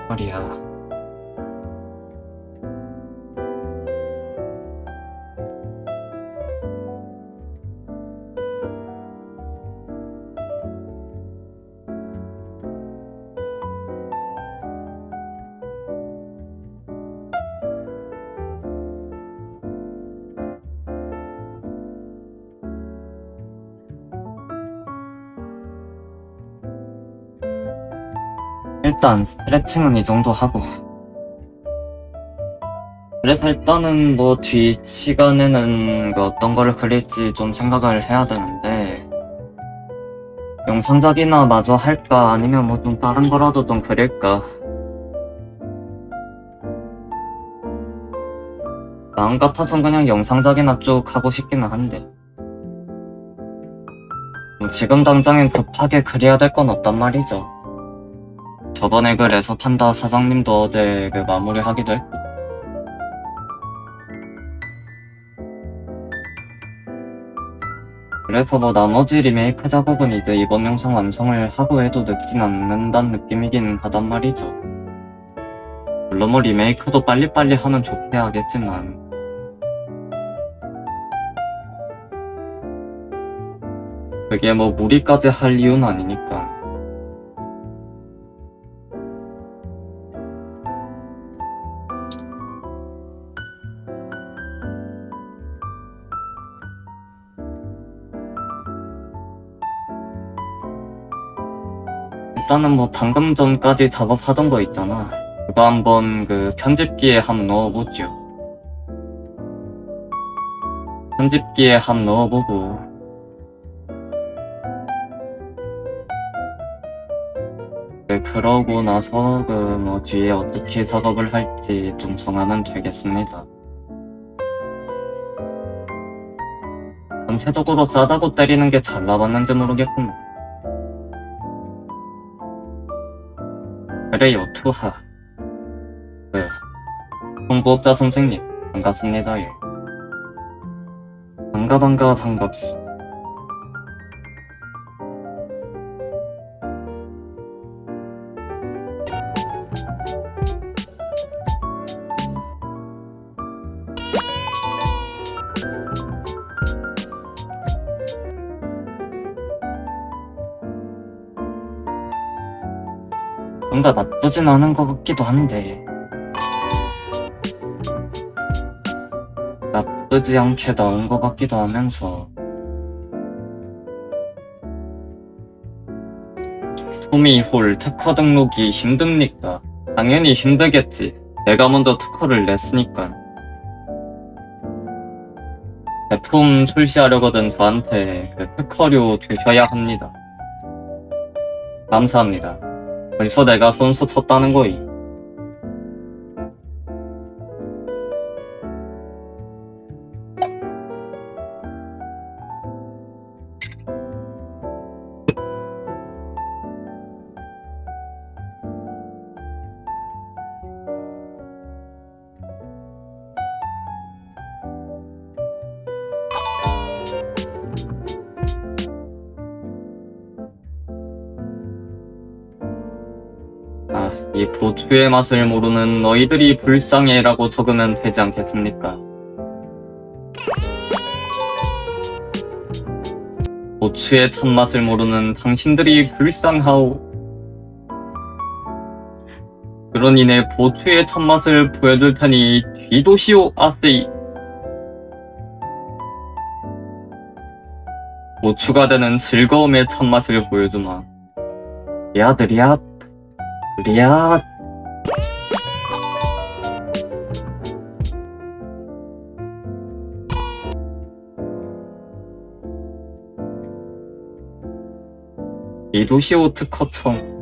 말이야. 일단 스트레칭은 이 정도 하고 그래서 일단은 뭐 뒤 시간에는 어떤 거를 그릴지 좀 생각을 해야 되는데 영상작이나 마저 할까 아니면 뭐 좀 다른 거라도 좀 그릴까. 마음 같아선 그냥 영상작이나 쭉 하고 싶기는 한데 뭐 지금 당장엔 급하게 그려야 될 건 없단 말이죠. 저번에 레서 판다 사장님도 어제 마무리하기도 했고 그래서 뭐 나머지 리메이크 작업은 이제 이번 영상 완성을 하고 해도 늦진 않는다는 느낌이긴 하단 말이죠. 물론 뭐 리메이크도 빨리빨리 하면 좋게 하겠지만 그게 뭐 무리까지 할 이유는 아니니까. 일단은 뭐 방금 전까지 작업하던 거 있잖아. 그거 한번 편집기에 한번 넣어보죠. 편집기에 한번 넣어보고 그러고 나서 뭐 뒤에 어떻게 작업을 할지 좀 정하면 되겠습니다. 전체적으로 싸다고 때리는 게 잘 나왔는지 모르겠군. 그래요, 투하. 홍보업자 선생님, 반갑습니다요. 반갑소. 뭔가 나쁘진 않은 것 같기도 한데 나쁘지 않게 나온 것 같기도 하면서 토미홀 특허 등록이 힘듭니까? 당연히 힘들겠지. 내가 먼저 특허를 냈으니까. 제품 출시하려거든 저한테 특허료 주셔야 합니다. 감사합니다. 벌써 내가 선수 쳤다는 거이. 이 보추의 맛을 모르는 너희들이 불쌍해라고 적으면 되지 않겠습니까? 보추의 참맛을 모르는 당신들이 불쌍하오. 그러니 내 보추의 참맛을 보여줄 테니 뒤도시오 아세이. 보추가 되는 즐거움의 참맛을 보여주마. 리앗 리앗 리앗. 뒤도시오 특허청.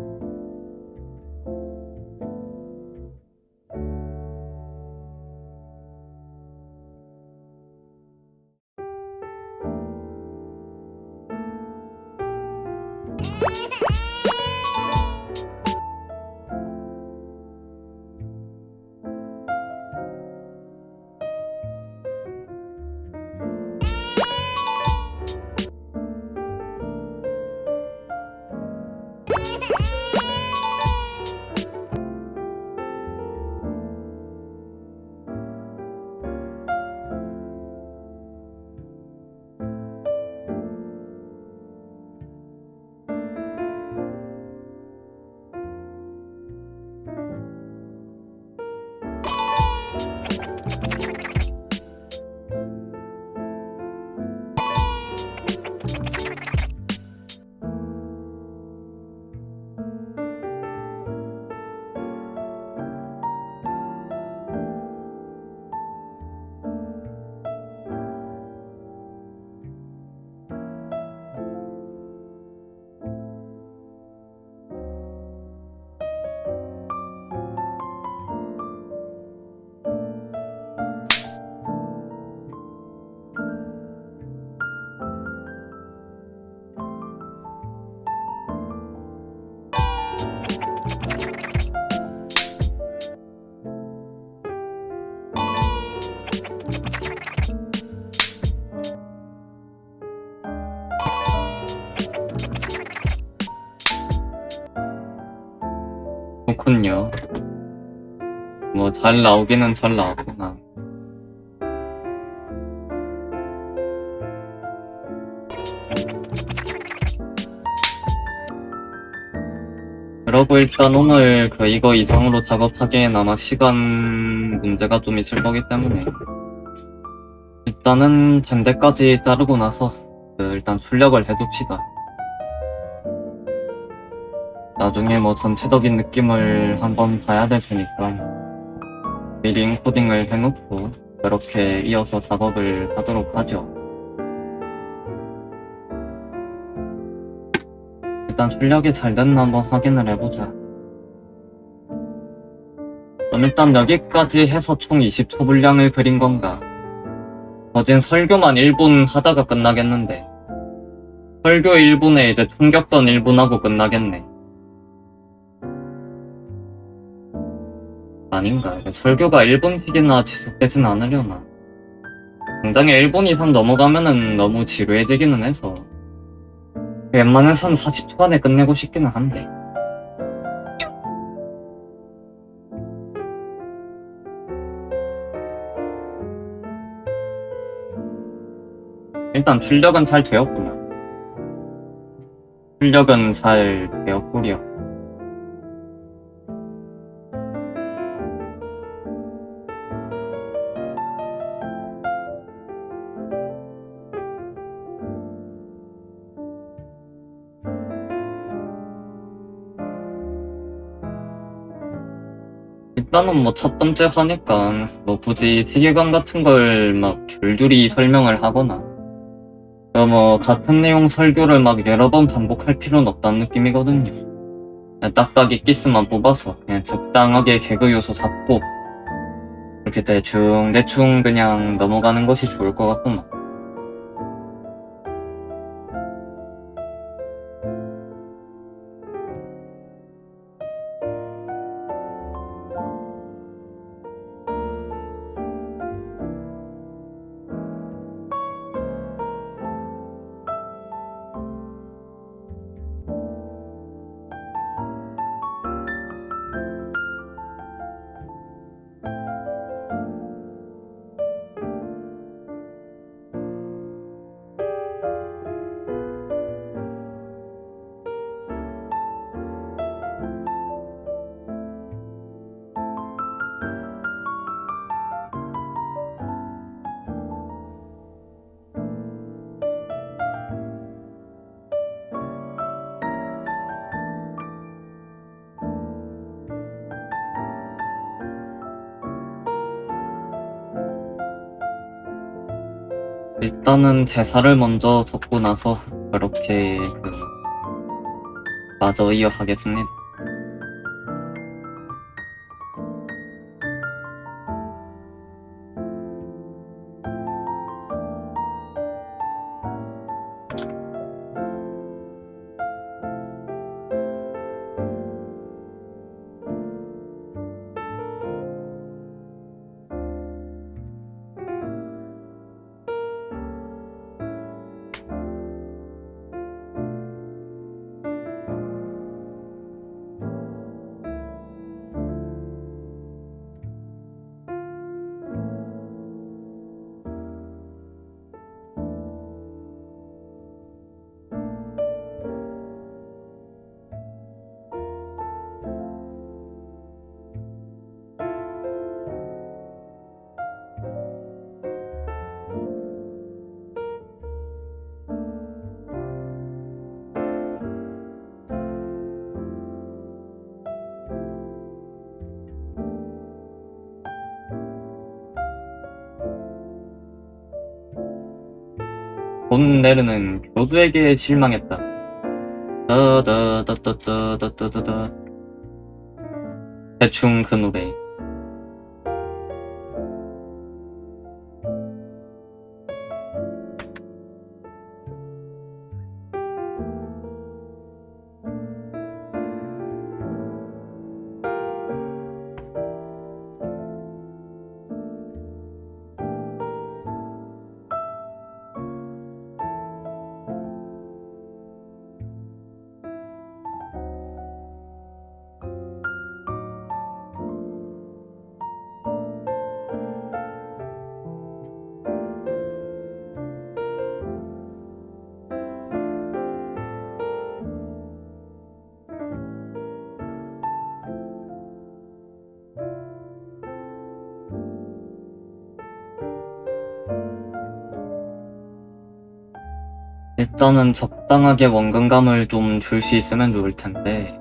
그렇군요. 뭐 잘 나오기는 잘 나왔구나. 그러고 일단 오늘 이거 이상으로 작업하기엔 아마 시간 문제가 좀 있을 거기 때문에 일단은 된 데까지 자르고 나서 일단 출력을 해둡시다. 나중에 뭐 전체적인 느낌을 한번 봐야 될 테니까 미리 인코딩을 해놓고 그렇게 이어서 작업을 하도록 하죠. 일단 출력이 잘 됐나 한번 확인을 해보자. 그럼 일단 여기까지 해서 총 20초 분량을 그린 건가? 어젠 설교만 1분 하다가 끝나겠는데 설교 1분에 이제 총격전 1분 하고 끝나겠네. 아닌가? 설교가 1분씩이나 지속되진 않으려나? 당장에 1분 이상 넘어가면은 너무 지루해지기는 해서 웬만해선 40초 안에 끝내고 싶기는 한데 일단 출력은 잘 되었구나. 출력은 잘 되었구려. 일단은 뭐 첫 번째 하니까 뭐 굳이 세계관 같은 걸 막 줄줄이 설명을 하거나 뭐 같은 내용 설교를 막 여러 번 반복할 필요는 없다는 느낌이거든요. 그냥 딱딱 있기스만 뽑아서 그냥 적당하게 개그 요소 잡고 이렇게 대충 그냥 넘어가는 것이 좋을 것 같구만. 일단은 대사를 먼저 적고 나서 그렇게 마저 이어가겠습니다. 돈 내르는 교수에게 실망했다. 따다다다다다다다. 대충 그 노래. 일단은 적당하게 원근감을 좀 줄 수 있으면 좋을 텐데.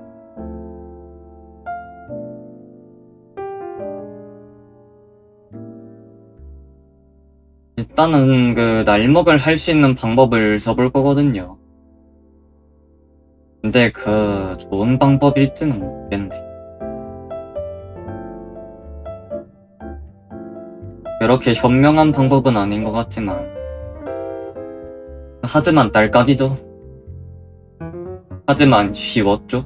일단은 날먹을 할 수 있는 방법을 써볼 거거든요. 근데 좋은 방법일지는 모르겠네. 그렇게 현명한 방법은 아닌 것 같지만. 하지만 딸깍이죠. 하지만 쉬웠죠.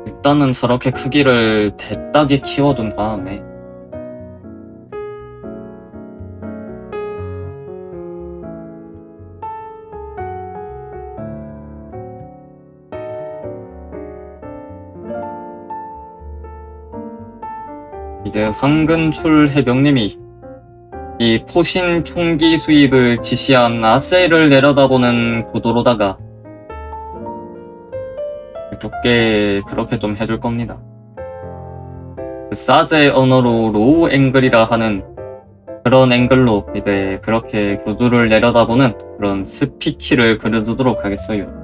일단은 저렇게 크기를 대따게 키워둔 다음에 이제 황근출 해병님이 이 포신 총기 수입을 지시한 아세이를 내려다보는 구도로다가 좁게 그렇게 좀 해줄 겁니다. 사제 언어로 로우 앵글이라 하는 그런 앵글로 이제 그렇게 교두를 내려다보는 그런 스피키를 그려두도록 하겠어요.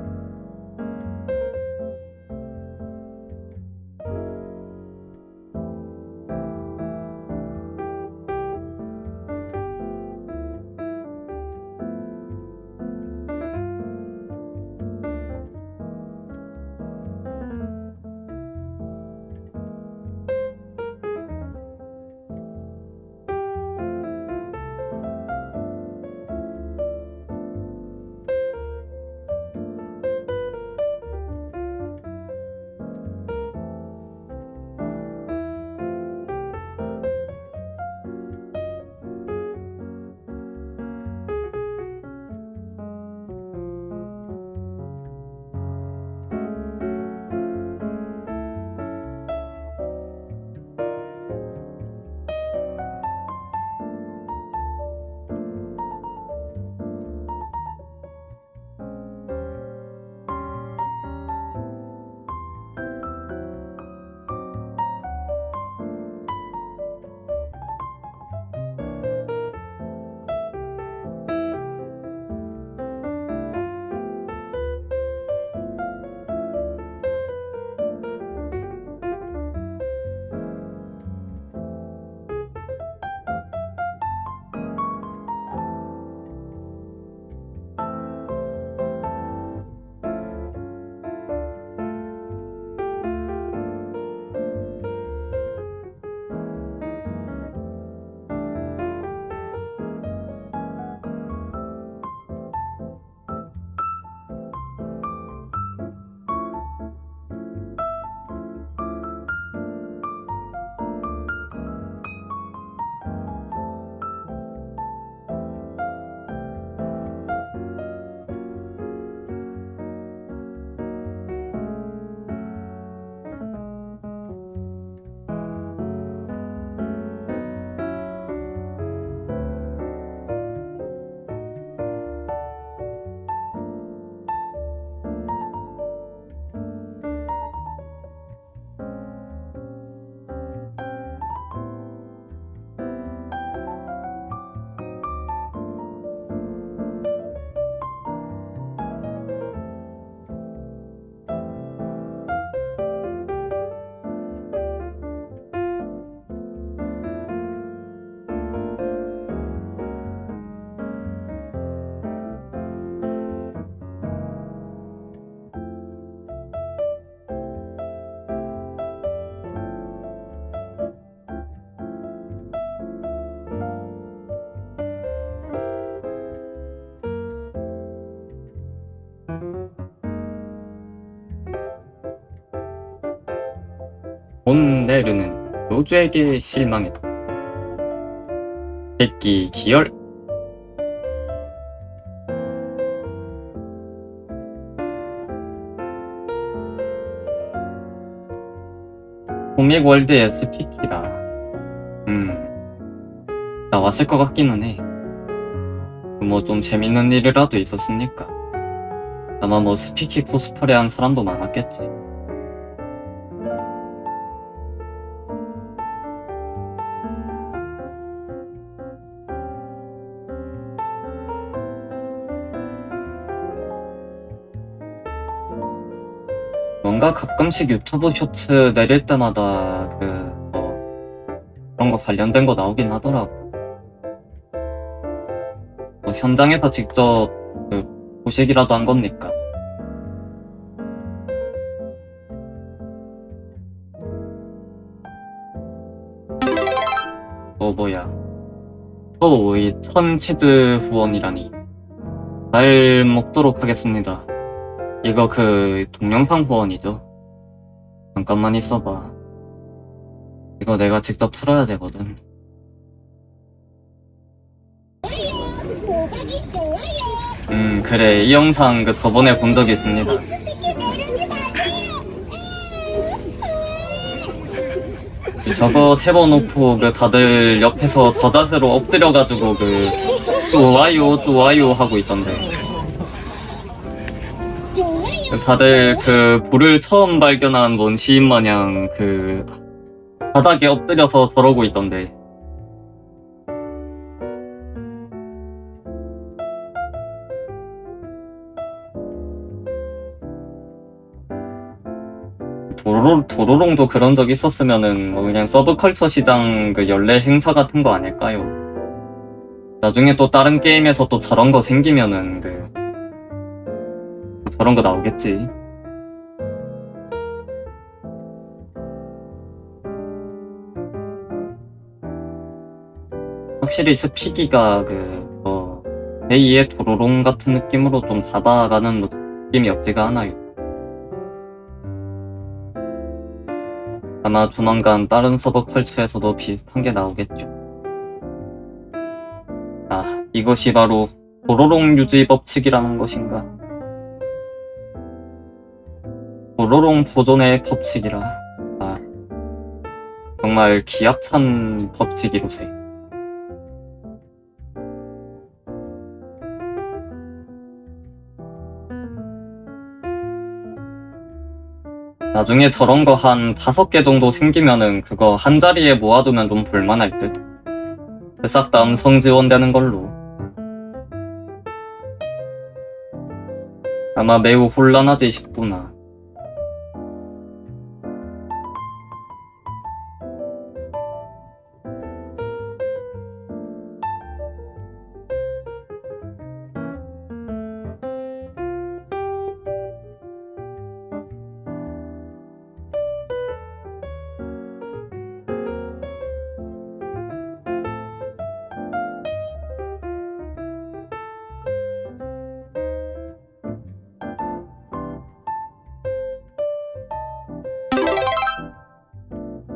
본네르는 로즈에게 실망했다. 새끼 기열. 코믹 월드의 스피키라. 나왔을 것 같기는 해. 뭐 좀 재밌는 일이라도 있었으니까. 아마 뭐 스피키 코스프레 한 사람도 많았겠지. 뭔가 가끔씩 유튜브 쇼츠 내릴 때마다 그런 거 관련된 거 나오긴 하더라고. 뭐 현장에서 직접 그 보시기라도 한 겁니까? 뭐야. 이 천치즈 후원이라니. 잘 먹도록 하겠습니다. 이거 그 동영상 후원이죠? 잠깐만 있어봐. 이거 내가 직접 틀어야 되거든. 그래. 이 영상 그 저번에 본 적이 있습니다. 저거 세워놓고 그 다들 옆에서 저자세로 엎드려가지고 좋아요 하고 있던데. 다들 그 불을 처음 발견한 뭔 시인 마냥 그 바닥에 엎드려서 저러고 있던데. 도로롱도 그런 적 있었으면은 뭐 그냥 서브컬처 시장 그 연례 행사 같은 거 아닐까요? 나중에 또 다른 게임에서 또 저런 거 생기면은 저런 거 나오겠지. 확실히 스피기가 제2의 도로롱 같은 느낌으로 좀 잡아가는 느낌이 없지가 않아요. 아마 조만간 다른 서버 컬처에서도 비슷한 게 나오겠죠. 아, 이것이 바로 도로롱 유지 법칙이라는 것인가? 도로롱 보존의 법칙이라. 아, 정말 기압찬 법칙이로세. 나중에 저런 거 한 5개 정도 생기면은 그거 한 자리에 모아두면 좀 볼만할 듯. 싹 다 음성 지원되는 걸로. 아마 매우 혼란하지 싶구나.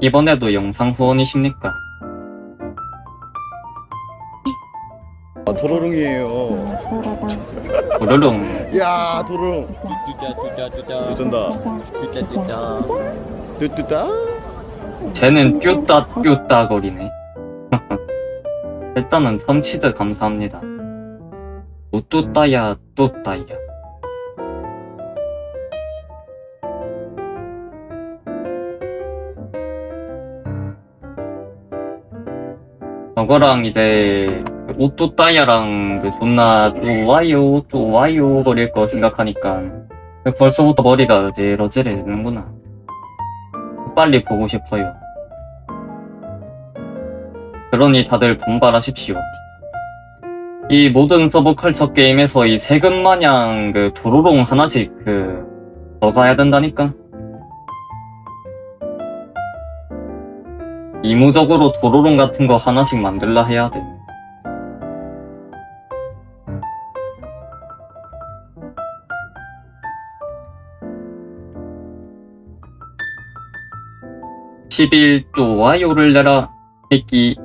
이번에도 영상 후원이십니까? 아, 도로롱이에요. 도로롱. 야, 도로롱. 뚜짜 어쩐다. 뚜뚜따. 쟤는 뀨따 거리네. 일단은 선치즈 감사합니다. 우뚜따야 뚜따야. 저거랑 이제 우뚜따야랑 존나 좋아요 거릴 거 생각하니까 벌써부터 머리가 어질어질해지는구나. 빨리 보고 싶어요. 그러니 다들 분발하십시오. 이 모든 서브컬처 게임에서 이 세금 마냥 도로롱 하나씩 더 가야 된다니까? 이무적으로 도로롱 같은 거 하나씩 만들라 해야 돼. 11좋아요를 내라 새끼.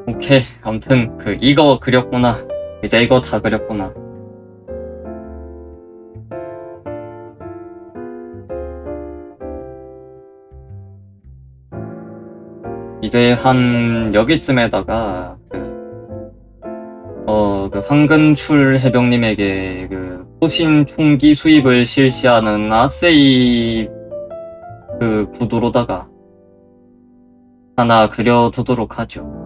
오케이. 아무튼 이거 그렸구나. 이제 이거 다 그렸구나. 이제 한 여기쯤에다가 황근출 해병님에게 호신 총기 수입을 실시하는 아세이 구도로다가 하나 그려두도록 하죠.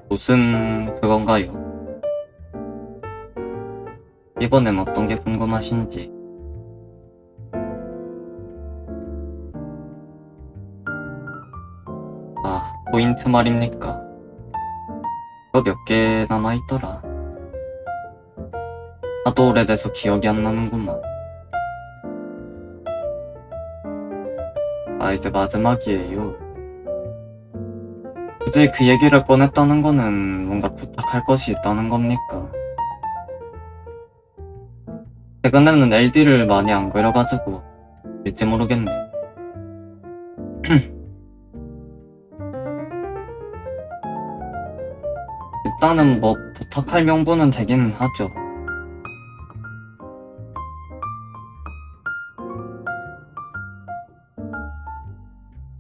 무슨 그건가요? 이번엔 어떤 게 궁금하신지. 아, 포인트 말입니까? 그거 몇 개 남아있더라. 하도 오래돼서 기억이 안 나는구만. 아, 이제 마지막이에요. 굳이 그 얘기를 꺼냈다는 거는 뭔가 부탁할 것이 있다는 겁니까? 최근에는 LD를 많이 안 그려가지고 일지 모르겠네. 일단은 뭐 부탁할 명분은 되기는 하죠.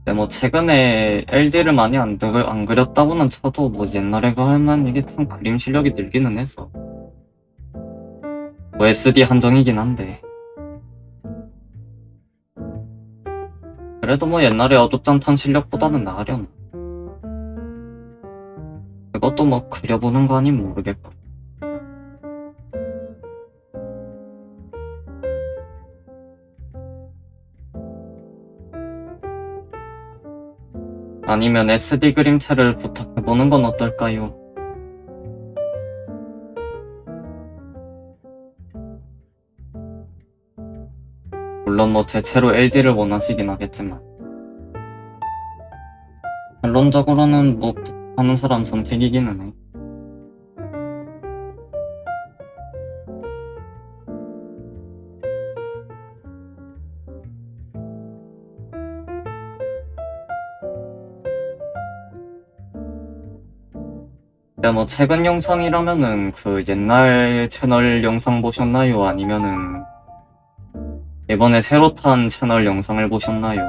근데 뭐 최근에 LD를 많이 안 그렸다고는 쳐도 뭐 옛날에 그 할만 이게 참 그림 실력이 늘기는 해서 뭐 SD 한정이긴 한데 그래도 뭐 옛날에 어둡잖던 실력보다는 나으려나. 그것도 뭐 그려보는 거 아니면 모르겠고. 아니면 SD 그림체를 부탁해보는 건 어떨까요? 물론 뭐 대체로 LD를 원하시긴 하겠지만 결론적으로는 뭐 하는 사람 선택이기는 해. 근데 뭐 최근 영상이라면은 그 옛날 채널 영상 보셨나요? 아니면은 이번에 새로 탄 채널 영상을 보셨나요?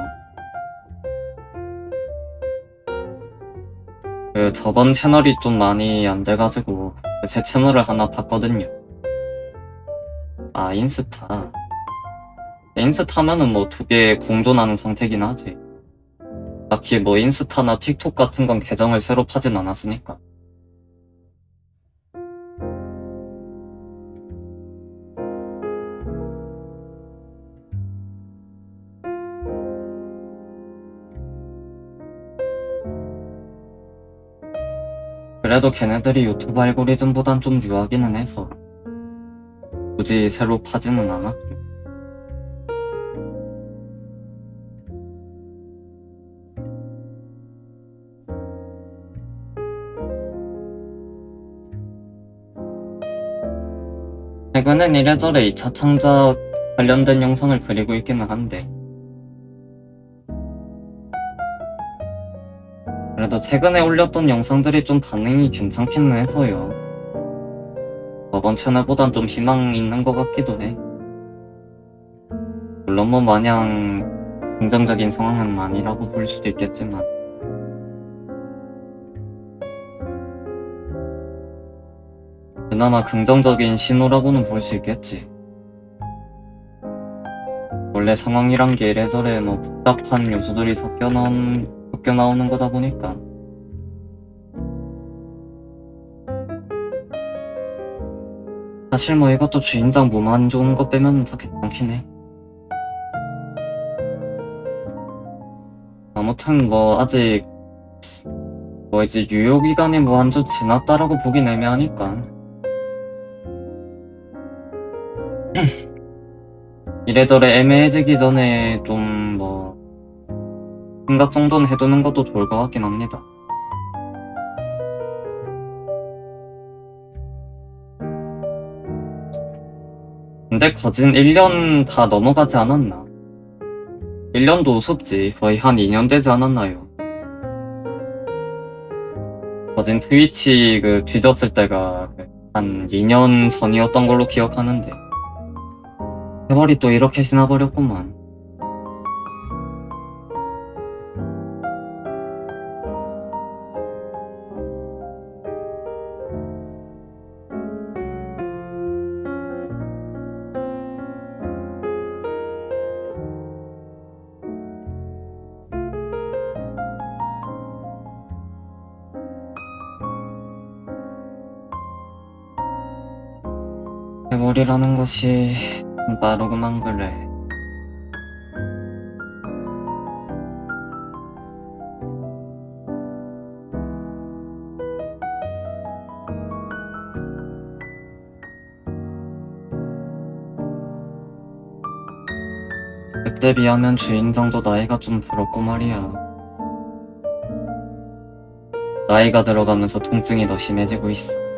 그 저번 채널이 좀 많이 안 돼가지고 제 채널을 하나 봤거든요. 아, 인스타. 인스타면은 뭐 두 개 공존하는 상태긴 하지. 딱히 뭐 인스타나 틱톡 같은 건 계정을 새로 파진 않았으니까. 그래도 걔네들이 유튜브 알고리즘보단 좀 유하기는 해서 굳이 새로 파지는 않았고. 최근엔 이래저래 2차 창작 관련된 영상을 그리고 있기는 한데 그래도 최근에 올렸던 영상들이 좀 반응이 괜찮기는 해서요. 저번 채널보단 좀 희망 있는 것 같기도 해. 물론 뭐 마냥 긍정적인 상황은 아니라고 볼 수도 있겠지만 그나마 긍정적인 신호라고는 볼 수 있겠지. 원래 상황이란 게 이래저래 뭐 복잡한 요소들이 섞여 나오는 거다 보니까 사실 뭐 이것도 주인장 몸 안 좋은 거 빼면 다 괜찮긴 해. 아무튼 뭐 아직 뭐 이제 유효기간이 뭐 완전 지났다라고 보긴 애매하니까 이래저래 애매해지기 전에 좀 뭐 생각 정도는 해두는 것도 좋을 것 같긴 합니다. 근데 거진 1년 다 넘어가지 않았나? 1년도 우습지. 거의 한 2년 되지 않았나요? 거진 트위치 그 뒤졌을 때가 한 2년 전이었던 걸로 기억하는데 세월이 또 이렇게 지나버렸구만. 세월이라는 것이 참 빠르구만 그래. 그때 비하면 주인장도 나이가 좀 들었고 말이야. 나이가 들어가면서 통증이 더 심해지고 있어.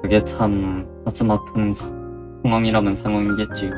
그게 참 가슴 아픈 상황이라면 상황이겠지요.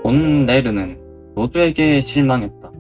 온 네르는 모두에게 실망했다.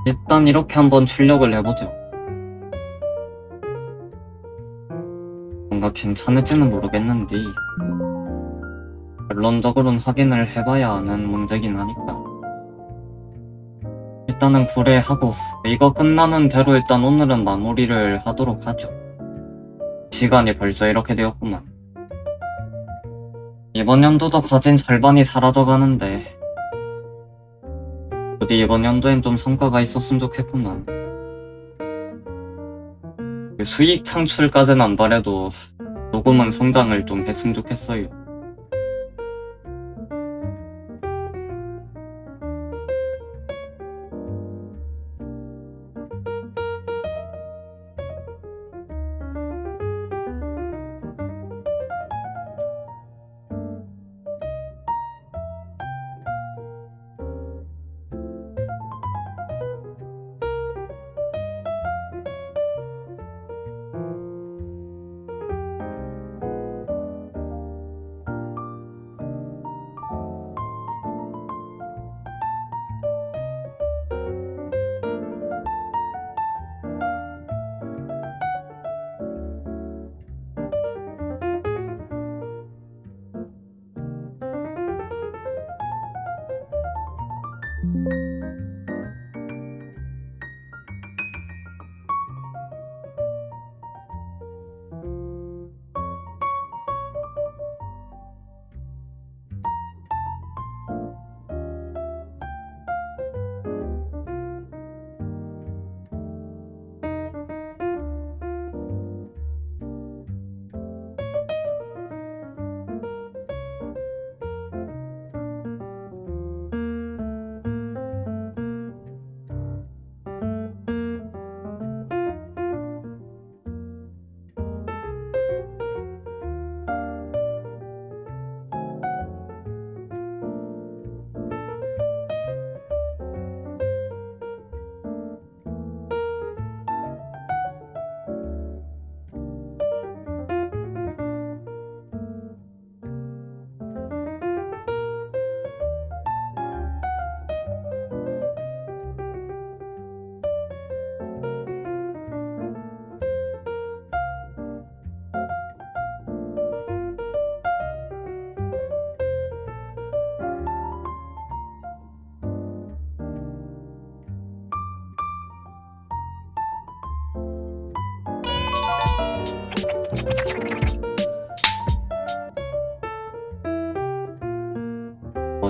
일단 이렇게 한번 출력을 해보죠. 뭔가 괜찮을지는 모르겠는데 결론적으로는 확인을 해봐야 아는 문제긴 하니까. 일단은 구례하고 이거 끝나는 대로 일단 오늘은 마무리를 하도록 하죠. 시간이 벌써 이렇게 되었구만. 이번 연도도 과제는 절반이 사라져가는데 부디 이번 연도엔 좀 성과가 있었으면 좋겠구만. 그 수익 창출까지는 안 바래도 조금은 성장을 좀 했으면 좋겠어요.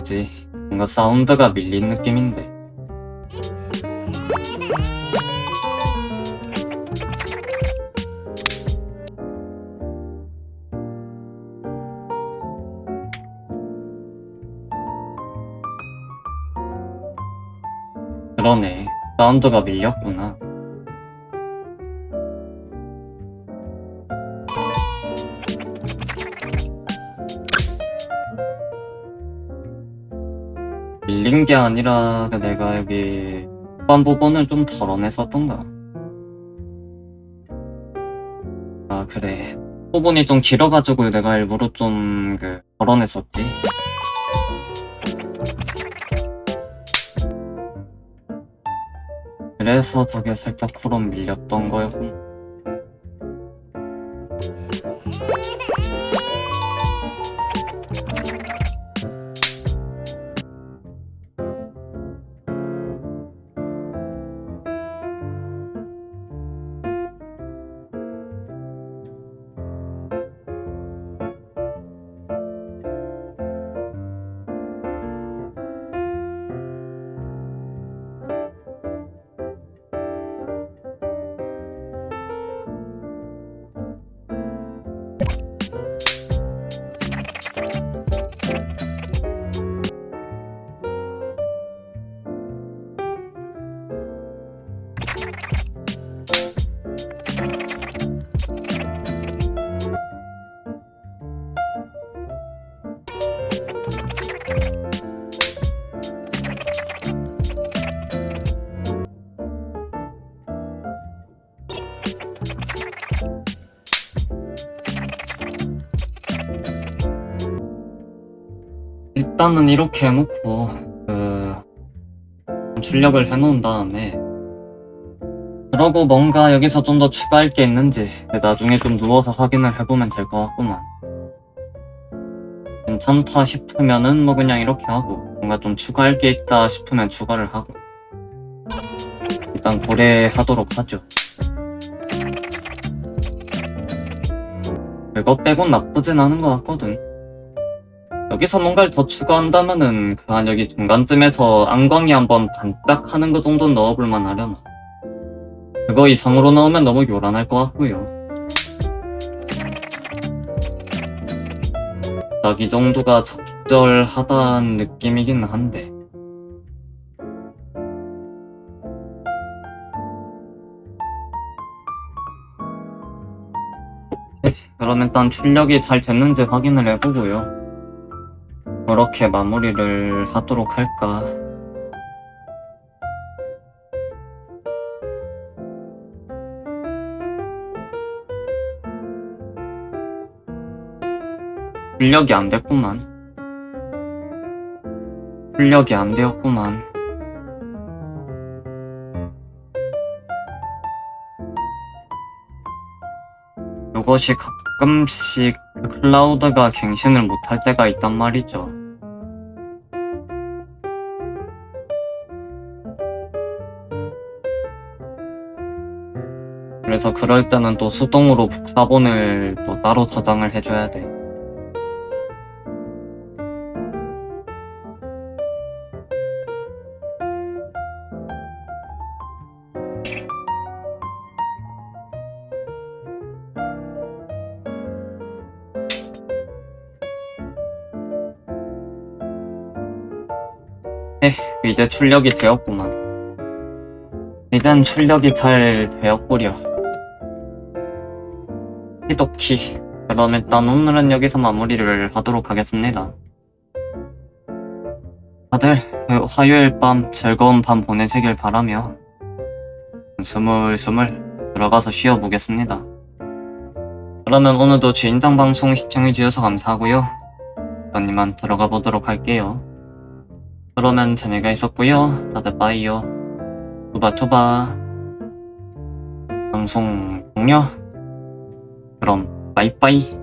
뭐지? 뭔가 사운드가 밀린 느낌인데. 그러네. 사운드가 밀렸구나. 밀린 게 아니라 내가 여기 후반 부분을 좀 덜어냈었던가. 아 그래. 부분이 좀 길어가지고 내가 일부러 좀 덜어냈었지. 그래서 저게 살짝 코론 밀렸던 거였군. 일단은 이렇게 해놓고 출력을 해놓은 다음에 그러고 뭔가 여기서 좀 더 추가할 게 있는지 나중에 좀 누워서 확인을 해보면 될 것 같구만. 괜찮다 싶으면은 뭐 그냥 이렇게 하고 뭔가 좀 추가할 게 있다 싶으면 추가를 하고 일단 고려하도록 하죠. 그거 빼곤 나쁘진 않은 것 같거든. 여기서 뭔가를 더 추가한다면은 한 여기 중간쯤에서 안광이 한번 반짝하는 거 정도는 넣어볼만 하려나. 그거 이상으로 넣으면 너무 요란할 것 같고요. 딱 이 정도가 적절하다는 느낌이긴 한데. 그럼 일단 출력이 잘 됐는지 확인을 해보고요. 그렇게 마무리를 하도록 할까. 출력이 안 됐구만. 출력이 안 되었구만. 이것이 가끔씩 클라우드가 갱신을 못할 때가 있단 말이죠. 그래서 그럴 때는 또 수동으로 복사본을 또 따로 저장을 해줘야 돼. 이제 출력이 되었구만. 이젠 출력이 잘 되었구려. 히도키. 그럼 일단 오늘은 여기서 마무리를 하도록 하겠습니다. 다들 화요일 밤 즐거운 밤 보내시길 바라며 스물스물 들어가서 쉬어보겠습니다. 그러면 오늘도 주인장 방송 시청해주셔서 감사하고요. 전 이만 들어가 보도록 할게요. 그러면 재미가 있었고요. 다들 빠이요. 투바투바. 방송 종료. 그럼 빠이빠이.